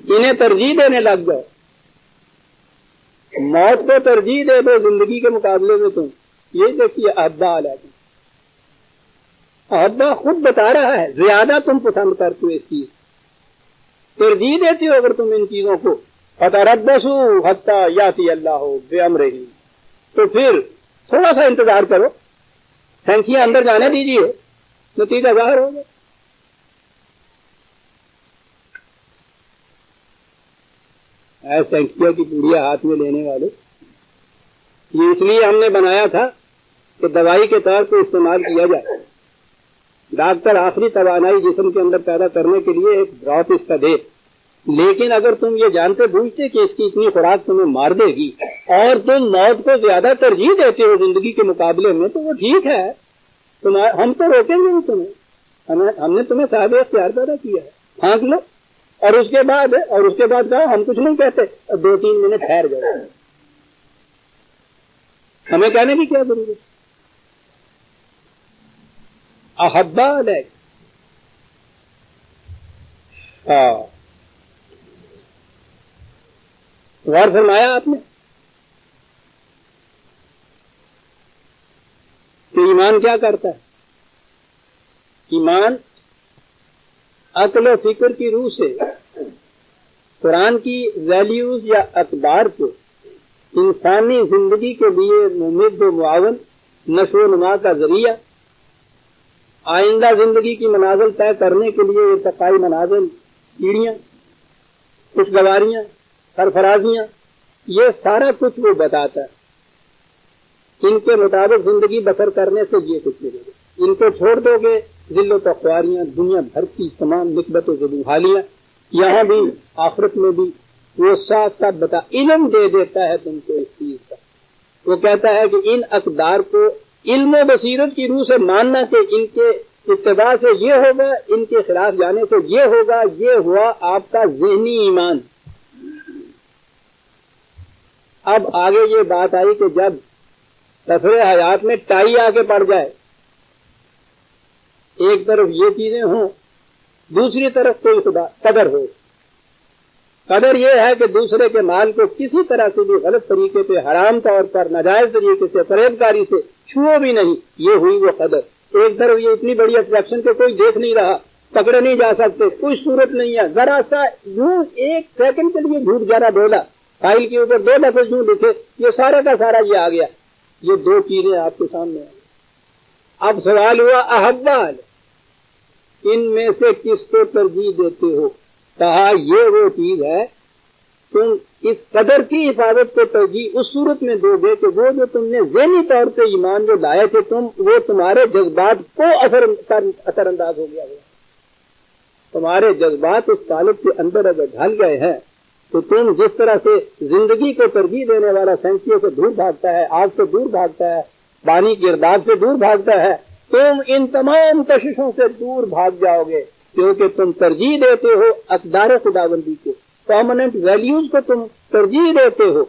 انہیں ترجیح دینے لگ جاؤ، موت کو ترجیح دے دو زندگی کے مقابلے میں، تم یہ دیکھیے احبا علیکم، احبا خود بتا رہا ہے زیادہ تم پسند کرتے ہو، اس چیز ترجیح دیتے ہو اگر تم ان چیزوں کو۔ فتربصوا حتی یاتی اللہ بامرہ، تو پھر تھوڑا سا انتظار کرو، سینکیاں اندر جانے دیجیے، نتیجہ ظاہر ہوگا۔ ایسے سینکیا کی پوڑیاں ہاتھ میں لینے والے، یہ اس لیے ہم نے بنایا تھا کہ دوائی کے طور پہ استعمال کیا جائے۔ ڈاکٹر آخری توانائی جسم کے اندر پیدا کرنے کے لیے ایک ڈراپ اس کا دے، لیکن اگر تم یہ جانتے بوجھتے کہ اس کی اتنی خوراک تمہیں مار دے گی اور تم موت کو زیادہ ترجیح دیتے ہو زندگی کے مقابلے میں، تو وہ ٹھیک ہے، ہم تو روکیں گے نہیں تمہیں، ہم نے تمہیں صاحب اختیار پیدا کیا ہے، پھانک لو، اور اس کے بعد کہا ہم کچھ نہیں کہتے، 2-3 منٹ ٹھہر جاؤ، ہمیں کہنے کی کیا ضرورت؟ احبا علیک، غور فرمایا آپ نے کہ ایمان کیا کرتا ہے؟ ایمان عقل و فکر کی روح سے قرآن کی ویلیوز یا اقدار کو انسانی زندگی کے لیے ممد و معاون، نشو و نما کا ذریعہ، آئندہ زندگی کی منازل طے کرنے کے لیے ارتقائی منازل، سیڑھیاں، خوشگواریاں، سرفرازیاں، یہ سارا کچھ وہ بتاتا ہے۔ ان کے مطابق زندگی بسر کرنے سے یہ کچھ ملے گا، ان کو چھوڑ دو گے ذل و تخواریاں، دنیا بھر کی تمام نسبت و زبوحالیاں، یہاں بھی آخرت میں بھی وہ ساتھ ساتھ بتا علم دے دیتا ہے تم کو اس چیز کا۔ وہ کہتا ہے کہ ان اقدار کو علم و بصیرت کی روح سے ماننا کہ ان کے اتباع سے یہ ہوگا، ان کے خلاف جانے سے یہ ہوگا، یہ ہوا آپ کا ذہنی ایمان۔ اب آگے یہ بات آئی کہ جب سفر حیات میں ٹائی آ کے پڑ جائے، ایک طرف یہ چیزیں ہوں، دوسری طرف کوئی خدا قدر ہو۔ قدر یہ ہے کہ دوسرے کے مال کو کسی طرح سے بھی غلط طریقے پہ، حرام طور پر، ناجائز طریقے سے، فریب کاری سے چھوؤ بھی نہیں، یہ ہوئی وہ قدر۔ ایک طرف یہ اتنی بڑی اٹریکشن کہ کوئی دیکھ نہیں رہا، پکڑے نہیں جا سکتے، کوئی صورت نہیں ہے، ذرا سا یوں ایک سیکنڈ کے لیے جھوٹ جانا بولا، فائل کے اوپر 2 لفظ یوں لکھے، یہ سارے کا سارا یہ آ گیا۔ یہ 2 چیزیں آپ کے سامنے آئی۔ اب سوال ہوا احبا، ان میں سے کس کو ترجیح دیتے ہو؟ کہا یہ وہ چیز ہے، تم اس قدر کی حفاظت کو ترجیح اس صورت میں دو گے کہ وہ جو تم نے ذہنی طور پہ ایمان جو لائے تھے تم، وہ تمہارے جذبات کو اثر انداز ہو گیا ہوگا۔ تمہارے جذبات اس طالب کے اندر اگر ڈھل گئے ہیں تو تم جس طرح سے زندگی کو ترجیح دینے والا سینکیوں سے دور بھاگتا ہے، آگ سے دور بھاگتا ہے، پانی کی گرداب سے دور بھاگتا ہے، تم ان تمام کششوں سے دور بھاگ جاؤ گے، کیونکہ تم ترجیح دیتے ہو اقدار خداوندی کو، پرماننٹ ویلیوز کو تم ترجیح دیتے ہو۔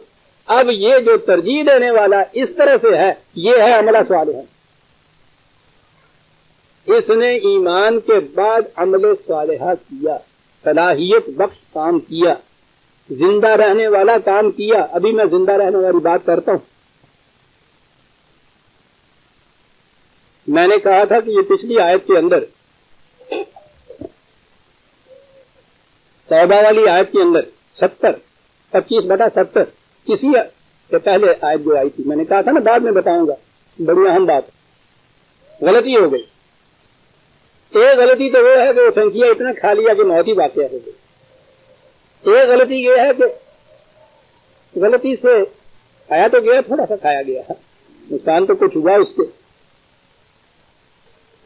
اب یہ جو ترجیح دینے والا اس طرح سے ہے، یہ ہے عملہ صالحہ۔ اس نے ایمان کے بعد عمل صالحہ کیا، صلاحیت بخش کام کیا، زندہ رہنے والا کام کیا۔ ابھی میں زندہ رہنے والی بات کرتا ہوں۔ میں نے کہا تھا کہ یہ پچھلی آیت کے اندر، توبہ والی آیت کے اندر 25/70 کسی سے پہلے آیت جو آئی تھی، میں نے کہا تھا نا بعد میں بتاؤں گا، بڑی اہم بات، غلطی ہو گئی۔ ایک غلطی تو وہ ہے کہ وہ سنکھیا اتنا کھا لیا کہ موت ہی واقع ہو گئی۔ ایک غلطی یہ ہے کہ غلطی سے کھایا تو گیا، تھوڑا سا کھایا گیا، نقصان تو کچھ ہوا اس سے،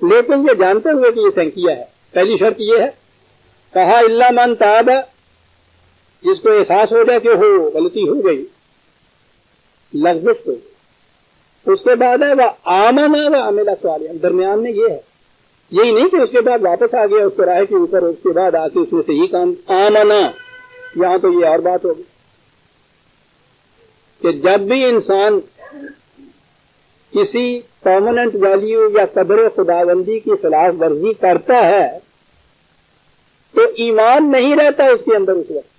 لیکن یہ جانتے ہوئے کہ یہ سنکھیا ہے۔ پہلی شرط یہ ہے، کہا الا من تاب، جس کو احساس ہو جائے کہ ہو غلطی ہو گئی، لغزش ہو گئی۔ اس کے بعد ہے وہ آمنا و عمل صالحا، درمیان میں یہ ہے، یہی نہیں کہ اس کے بعد واپس آ گیا اس کے راہ کے اوپر، اس کے بعد آ کے اس میں صحیح کام آمنا، یہاں تو یہ اور بات ہوگی کہ جب بھی انسان کسی پرماننٹ ویلیو یا قدر خداوندی کی خلاف ورزی کرتا ہے تو ایمان نہیں رہتا اس کے اندر اس وقت۔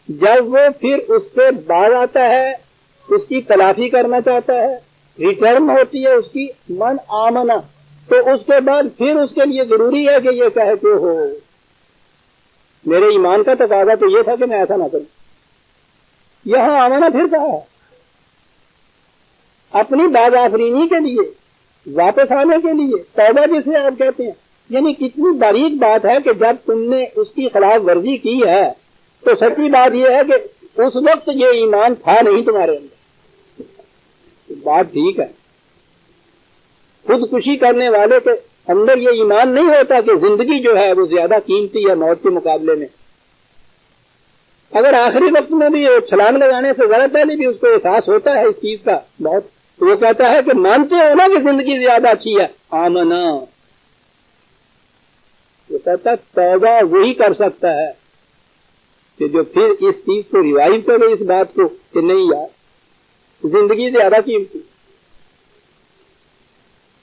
جب وہ پھر اس سے باز آتا ہے، اس کی تلافی کرنا چاہتا ہے، ریٹرن ہوتی ہے اس کی من آمنا، تو اس کے بعد پھر اس کے لیے ضروری ہے کہ یہ کہے کہ ہو میرے ایمان کا تقاضا تو یہ تھا کہ میں ایسا نہ کروں۔ یہاں آمنا پھر کہا ہے اپنی باز آفرینی کے لیے، واپس آنے کے لیے، توبہ جسے آپ کہتے ہیں۔ یعنی کتنی باریک بات ہے کہ جب تم نے اس کی خلاف ورزی کی ہے تو سچی بات یہ ہے کہ اس وقت یہ ایمان تھا نہیں تمہارے اندر۔ بات ٹھیک ہے، خودکشی کرنے والے کے اندر یہ ایمان نہیں ہوتا کہ زندگی جو ہے وہ زیادہ قیمتی ہے موت کے مقابلے میں۔ اگر آخری وقت میں بھی چھلانگ لگانے سے ذرا پہلے بھی اس کو احساس ہوتا ہے اس چیز کا بہت، تو وہ کہتا ہے کہ مانتے ہو نا کہ زندگی زیادہ اچھی ہے، آمنا۔ وہ کہتا ہے توبہ وہی کر سکتا ہے کہ جو پھر اس چیز کو ریوائو کرے اس بات کو کہ نہیں یار زندگی زیادہ قیمتی.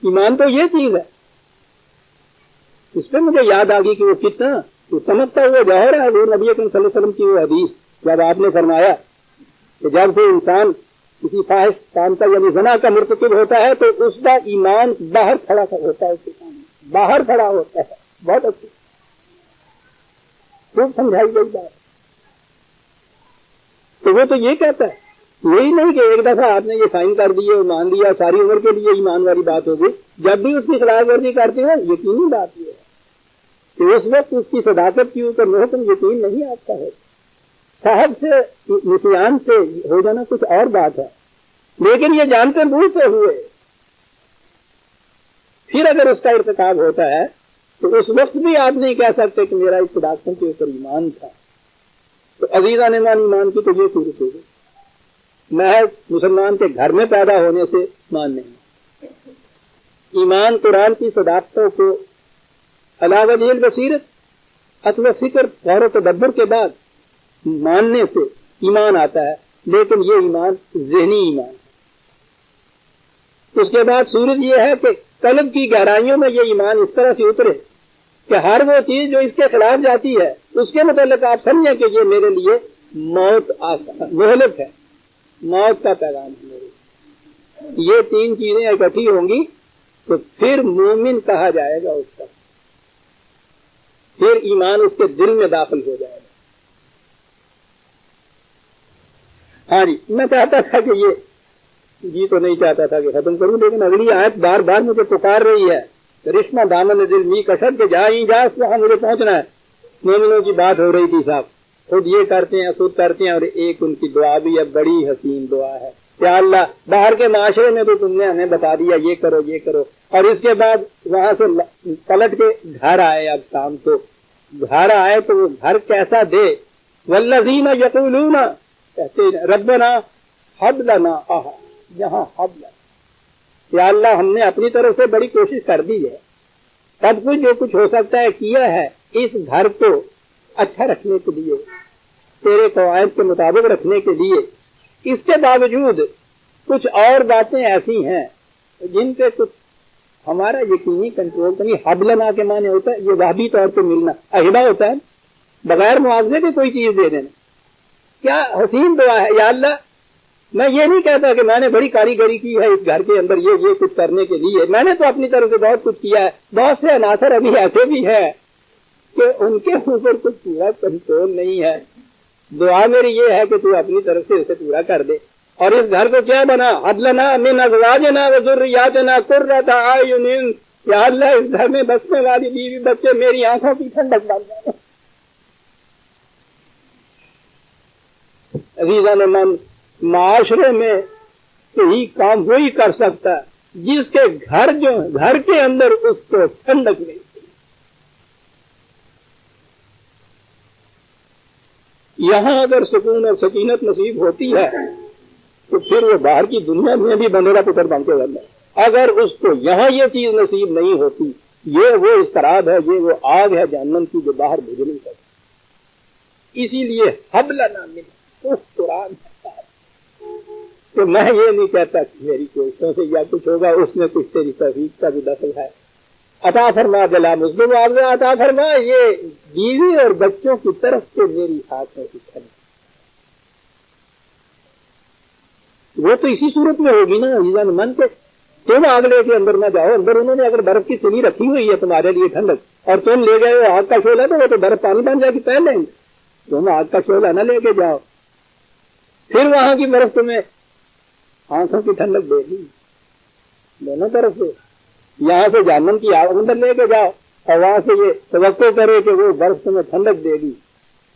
ایمان تو یہ چیز ہے. اس پہ مجھے یاد آ گئی کہ وہ کتنا سمجھتا ہوا جوہر ہے وہ نبی اکرم صلی اللہ علیہ وسلم کی وہ حدیث جب آپ نے فرمایا کہ جب کوئی انسان کسی فاحش کام کا یعنی زنا کا مرتکب ہوتا ہے تو اس کا ایمان باہر کھڑا ہوتا ہے, اس کے سامنے باہر کھڑا ہوتا ہے. بہت اچھی خوب سمجھائی گئی بات. تو وہ تو یہ کہتا ہے یہی نہیں کہ ایک دفعہ آپ نے یہ سائن کر دیے مان لیا ساری عمر کے لیے ایمان والی بات ہوگی. جب بھی اس کی خلاف ورزی کرتے ہیں یقینی بات یہ ہے کہ اس وقت اس کی صداقت کی اوپر محکم یقین نہیں آتا ہے. صاحب سے نسیان سے ہو جانا کچھ اور بات ہے, لیکن یہ جانتے بوجھتے ہوئے پھر اگر اس کا ارتکاب ہوتا ہے تو اس وقت بھی آپ نہیں کہہ سکتے کہ میرا اس صداقت کے اوپر ایمان تھا. تو عزیزان ایمان کی تو یہ صورت ہوگی محض مسلمان کے گھر میں پیدا ہونے سے مان نہیں. ایمان قرآن کی صداقتوں کو علاوہ جیل بصیرت اصل فکر غور و تدبر کے بعد ماننے سے ایمان آتا ہے, لیکن یہ ایمان ذہنی ایمان ہے. اس کے بعد صورت یہ ہے کہ قلب کی گہرائیوں میں یہ ایمان اس طرح سے اترے کہ ہر وہ چیز جو اس کے خلاف جاتی ہے اس کے متعلق آپ سمجھیں کہ یہ میرے لیے موت مہلک ہے, موت کا پیغام ہے میرے. یہ تین چیزیں اکٹھی ہوں گی تو پھر مومن کہا جائے گا اس کا, پھر ایمان اس کے دل میں داخل ہو جائے گا. ہاں جی, میں چاہتا تھا کہ یہ جی تو نہیں چاہتا تھا کہ ختم کروں, لیکن اگلی آیت بار بار مجھے پکار رہی ہے. رشمہ دامن دل می کشد کے جہاں ہی جا وہاں مجھے پہنچنا ہے. مومنوں کی بات ہو رہی تھی صاحب, خود یہ کرتے ہیں خود کرتے ہیں, اور ایک ان کی دعا بھی ہے بڑی حسین دعا ہے. یا اللہ باہر کے معاشرے میں تو تم نے ہمیں بتا دیا یہ کرو یہ کرو, اور اس کے بعد وہاں سے پلٹ کے گھر آئے. اب شام کو گھر آئے تو وہ گھر کیسا دے. والذین یقولون کہتے ربنا حب لنا, یہاں حب لنا, یا اللہ ہم نے اپنی طرف سے بڑی کوشش کر دی ہے, سب کچھ جو کچھ ہو سکتا ہے کیا ہے اس گھر کو اچھا رکھنے کے لیے, تیرے قواعد کے مطابق رکھنے کے لیے. اس کے باوجود کچھ اور باتیں ایسی ہیں جن پہ کچھ ہمارا یقینی کنٹرول نہیں. حب لنا کے معنی ہوتا ہے یہ وحبی طور پہ ملنا, اہبا ہوتا ہے بغیر معاوضے کے کوئی چیز دے دینا. کیا حسین دعا ہے. یا اللہ میں یہ نہیں کہتا کہ میں نے بڑی کاریگری کی ہے اس گھر کے اندر یہ کچھ کرنے کے لیے, میں نے تو اپنی طرف سے بہت کچھ کیا ہے. بہت سے عناصر ابھی ایسے بھی ہیں کہ ان کے اوپر کچھ پورا کنٹرول نہیں ہے. دعا میری یہ ہے کہ تو اپنی طرف سے اسے پورا کر دے. اور اس گھر کو کیا بنا, حب لنا من ازواجنا و ذریاتنا قرۃ اعین. یا اللہ اس گھر میں بسنے والی بیوی بچے میری آنکھوں کی ٹھنڈک بن جائے. عزیزان من, معاشرے میں یہی کام وہی کر سکتا ہے جس کے گھر کے اندر اس کو ٹھنڈک ملتی. یہاں اگر سکون اور سکینت نصیب ہوتی ہے تو پھر وہ باہر کی دنیا میں بھی بندرا پتر بن کے رہتا ہے. اگر اس کو یہاں یہ چیز نصیب نہیں ہوتی, یہ وہ اضطراب ہے, یہ وہ آگ ہے جہنم کی جو باہر بھیج نہیں سکتی. اسی لیے حب لنا من اس قرآن تو میں یہ نہیں کہتا کہ میری کوششوں سے یا کچھ ہوگا, اس میں کچھ تیری توفیق کا بھی دخل ہے. عطا فرما بلا مزدور عطا فرما, یہ بیوی اور بچوں کی طرف سے میری ہاتھوں کی کھڑی وہ تو اسی صورت میں ہوگی نا عزیزان من کے. تم آگ لے کے اندر نہ جاؤ, اندر انہوں نے اگر برف کی سلی رکھی ہوئی ہے تمہارے لیے ٹھنڈک, اور تم لے گئے ہو آگ کا شعلہ تو وہ تو برف پانی بن جائے گی پہن لیں گے. تم آگ کا شعلہ نہ لے کے جاؤ, پھر وہاں کی برف تمہیں آنکھوں کی ٹھنڈک دے گی دونوں طرف سے. یہاں سے جہنم کی آگ اندر لے کے جاؤ اور وہاں سے یہ توقع کرے کہ وہ برف تمہیں ٹھنڈک دے گی,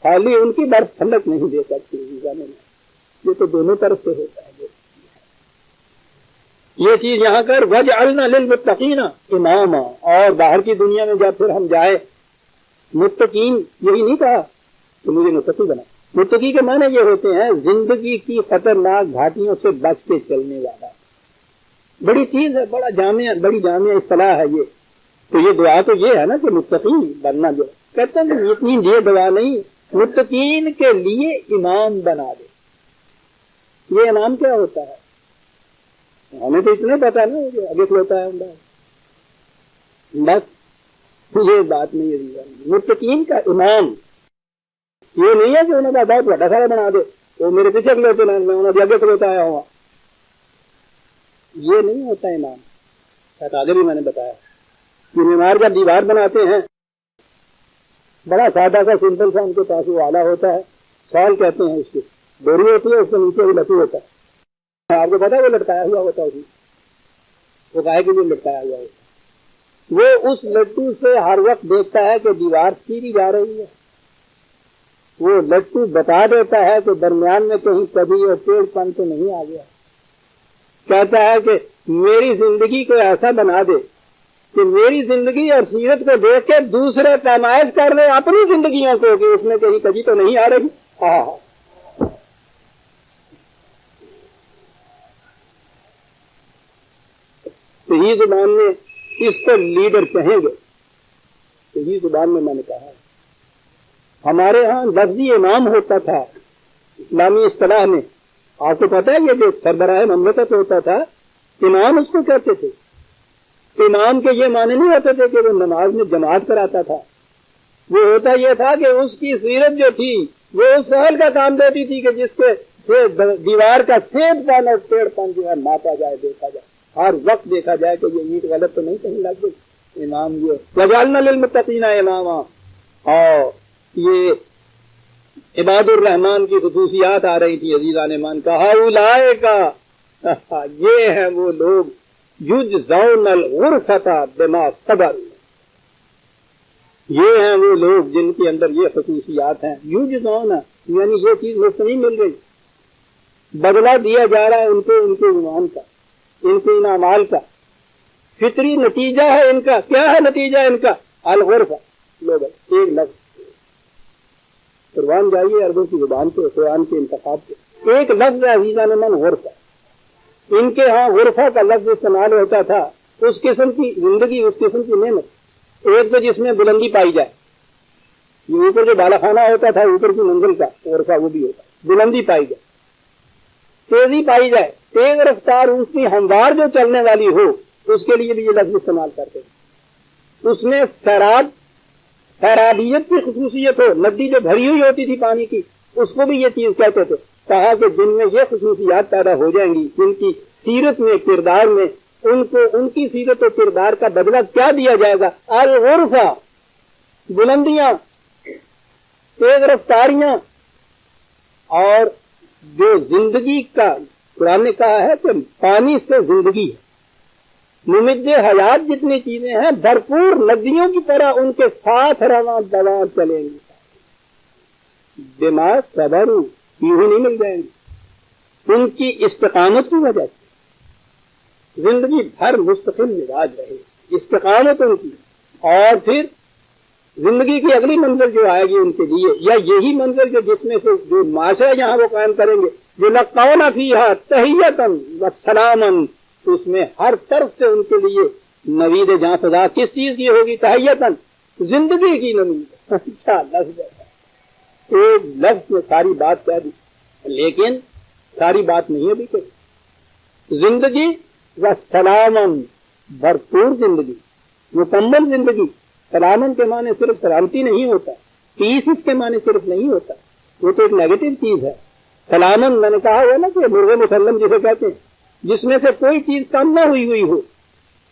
خالی ان کی برف ٹھنڈک نہیں دے سکتی. یہ تو دونوں طرف سے ہوتا ہے. یہ چیز یہاں کر وجعلنا للمتقین اماما, اور باہر کی دنیا میں جب پھر ہم جائے متقین یہی نہیں کہا کہ مجھے متقی بنا. متقی کے معنی یہ ہوتے ہیں زندگی کی خطرناک گھاٹیوں سے بچ کے چلنے والا. بڑی چیز ہے, بڑی جامع اصطلاح ہے یہ. تو یہ دعا تو یہ ہے نا کہ متقی بننا. جو کہتے ہیں اتنی یہ دعا نہیں, متقین کے لیے امام بنا دے. یہ امام کیا ہوتا ہے؟ ہمیں تو اتنا پتا نا جو آگے کھلوتا ہے بس یہ بات نہیں ہے. متقین کا امام یہ نہیں ہے کہ انہوں کا بہت بڑا سارا بنا دے تو میرے پیچھے کھلوتے نا میں انہوں نے آگے کھلوتا آیا ہوا. یہ نہیں ہوتا امام. آگے بھی میں نے بتایا کہ بیمار کا دیوار بناتے ہیں بڑا سادہ سا سمپل سا ان کے پاس وہ آلہ ہوتا ہے سال کہتے ہیں اس کو ڈوری ہوتی ہے اس کے نیچے بھی لٹو ہوتا ہے. آپ کو پتا ہے وہ لٹکایا ہوا ہوتا ہے اسی وہ کہا کہ وہ لٹکایا ہوا ہوتا ہے. وہ اس لٹو سے ہر وقت دیکھتا ہے کہ دیوار سیدھی جا رہی ہے. وہ لٹو بتا دیتا ہے کہ درمیان میں کہیں کبھی وہ پیڑ پن تو نہیں آ گیا. کہتا ہے کہ میری زندگی کو ایسا بنا دے کہ میری زندگی اور سیرت کو دیکھ کے دوسرے پیمائش کر لے اپنی زندگیوں کو کہ اس میں کہیں کبھی تو نہیں آ رہی. صحیح زبان میں اس کو لیڈر کہیں گے. صحیح زبان میں نے کہا ہمارے ہاں لفظی امام ہوتا تھا اسلامی اصطلاح میں. آپ کو پتا ہے یہ جو سربراہ مملکت ہوتا تھا امام اس کو کہتے تھے. امام کے یہ معنی نہیں ہوتے تھے کہ وہ نماز میں جماعت کراتا تھا. وہ ہوتا یہ تھا کہ اس کی سیرت جو تھی وہ اس سہل کا کام دیتی تھی کہ جس سے دیوار کا سیب پن اور پیڑ پن جو ہے ناپا جائے دیکھا جائے ہر وقت دیکھا جائے کہ یہ اینٹ غلط تو نہیں کہیں لگ گئی. امام یہ وجعلنا للمتقین اماما. اور یہ عباد الرحمان کی خصوصیات آ رہی تھی عزیزان ایمان کا اولئک یہ ہیں وہ لوگ یجزون الغرفۃ بما صبروا. یہ ہیں وہ لوگ جن کے اندر یہ خصوصیات ہیں. یجزون یعنی یہ چیز مفت نہیں مل رہی بدلہ دیا جا رہا ہے ان کو ان کے ایمان کا ان کے ان اعمال کا. فطری نتیجہ ہے ان کا. کیا ہے نتیجہ ان کا؟ الغرفہ. لوگ ایک لفظ قربان جائیے عربوں کی زبان سے قرآن کے انتخاب سے ایک لفظ ہے عزیزان من غرفہ. ان کے ہاں غرفہ کا لفظ استعمال ہوتا تھا اس قسم کی زندگی اس قسم کی نعمت ایک تو جس میں بلندی پائی جائے. یہ اوپر جو بالا خانہ ہوتا تھا اوپر کی منزل کا غرفہ وہ بھی ہوتا بلندی پائی جائے تیزی پائی جائے تیز رفتار اونچی ہموار جو چلنے والی ہو اس کے لیے بھی یہ لفظ استعمال کرتے ہیں. اس میں سیرابیت کی خصوصیت ہو ندی جو بھری ہوئی ہوتی تھی پانی کی اس کو بھی یہ چیز کہتے تھے. کہا کہ جن میں یہ خصوصیات پیدا ہو جائیں گی جن کی سیرت میں کردار میں ان کو ان کی سیرت و کردار کا بدلہ کیا دیا جائے گا؟ الغرفہ بلندیاں تیز رفتاریاں اور جو زندگی کا قرآن نے کہا ہے کہ پانی سے زندگی ہے. ممد حیات جتنی چیزیں ہیں بھرپور ندیوں کی طرح ان کے ساتھ رواں دواں چلیں گی. دماغ صبر یوں ہی نہیں مل جائیں گی. ان کی استقامت کی وجہ سے زندگی بھر مستقل مزاج رہے استقامت ان کی. اور پھر زندگی کی اگلی منزل جو آئے گی ان کے لیے یا یہی منزل جو جس میں سے جو معاشرہ یہاں وہ قائم کریں گے جو لقون فیہا تحیۃ و سلاما اس میں ہر طرف سے ان کے لیے نوید جہاں فضا کس چیز کی ہوگی؟ تحیتاً زندگی کی نوید. اچھا لفظ ایک لفظ میں ساری بات کہہ دی لیکن ساری بات نہیں ابھی کوئی. زندگی و سلامن بھرپور زندگی مکمل زندگی. سلامن کے معنی صرف سلامتی نہیں ہوتا پیس اس کے معنی صرف نہیں ہوتا وہ تو ایک نیگیٹو چیز ہے. سلامن میں نے کہا ہے نا کہ مرغ مسلم جسے کہتے ہیں جس میں سے کوئی چیز کم نہ ہوئی ہو.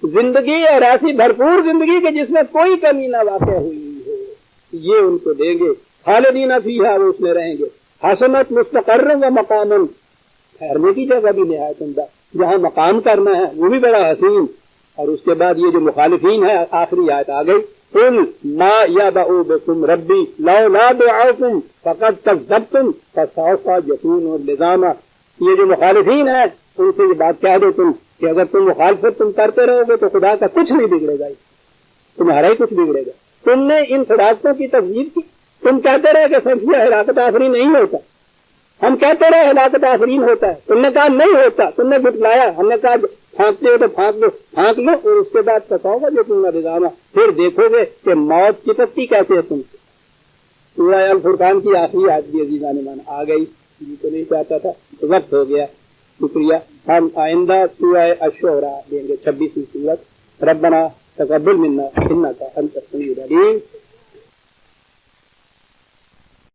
زندگی اور ایسی بھرپور زندگی کہ جس میں کوئی کمی نہ واقع ہوئی ہو یہ ان کو دیں گے. خالدین فیہا وہ اس میں رہیں گے. حسنت مستقر و مقام ٹھہرنے کی جگہ بھی نہایت عمدہ جہاں مقام کرنا ہے وہ بھی بڑا حسین. اور اس کے بعد یہ جو مخالفین ہے آخری آیت آ گئی قل ما یعبأ بکم ربی لولا دعاؤکم فقد کذبتم فسوف یکون لزاما. یہ جو مخالفین ہیں ان سے یہ بات کہہ دو تم کہ اگر تم مخالفت تم کرتے رہو گے تو خدا کا کچھ نہیں بگڑے گا تمہارا ہی کچھ بگڑے گا. تم نے ان صداقتوں کی تکذیب کی. تم کہتے رہے کہ سفیہ ہلاکت آفرین نہیں ہوتا. ہم کہتے رہے ہلاکت آفرین ہوتا ہے. تم نے کہا نہیں ہوتا. تم نے بتلایا. ہم نے کہا پھانکتے ہو تو پھانک لو اور اس کے بعد بتاؤ گا جو تم نے رضانا پھر دیکھو گے کہ موت چپکتی کیسے ہے تم سے. سورہ الفرقان کی آخری آیت بھی عزیزان ایمان آ گئی، جی تو نہیں چاہتا تھا، وقت ہو گیا، شکریہ. ہم آئندہ سورہ الشعراء دیں گے، 26ویں سورت. ربنا تقبل منا انک انت السمیع العلیم.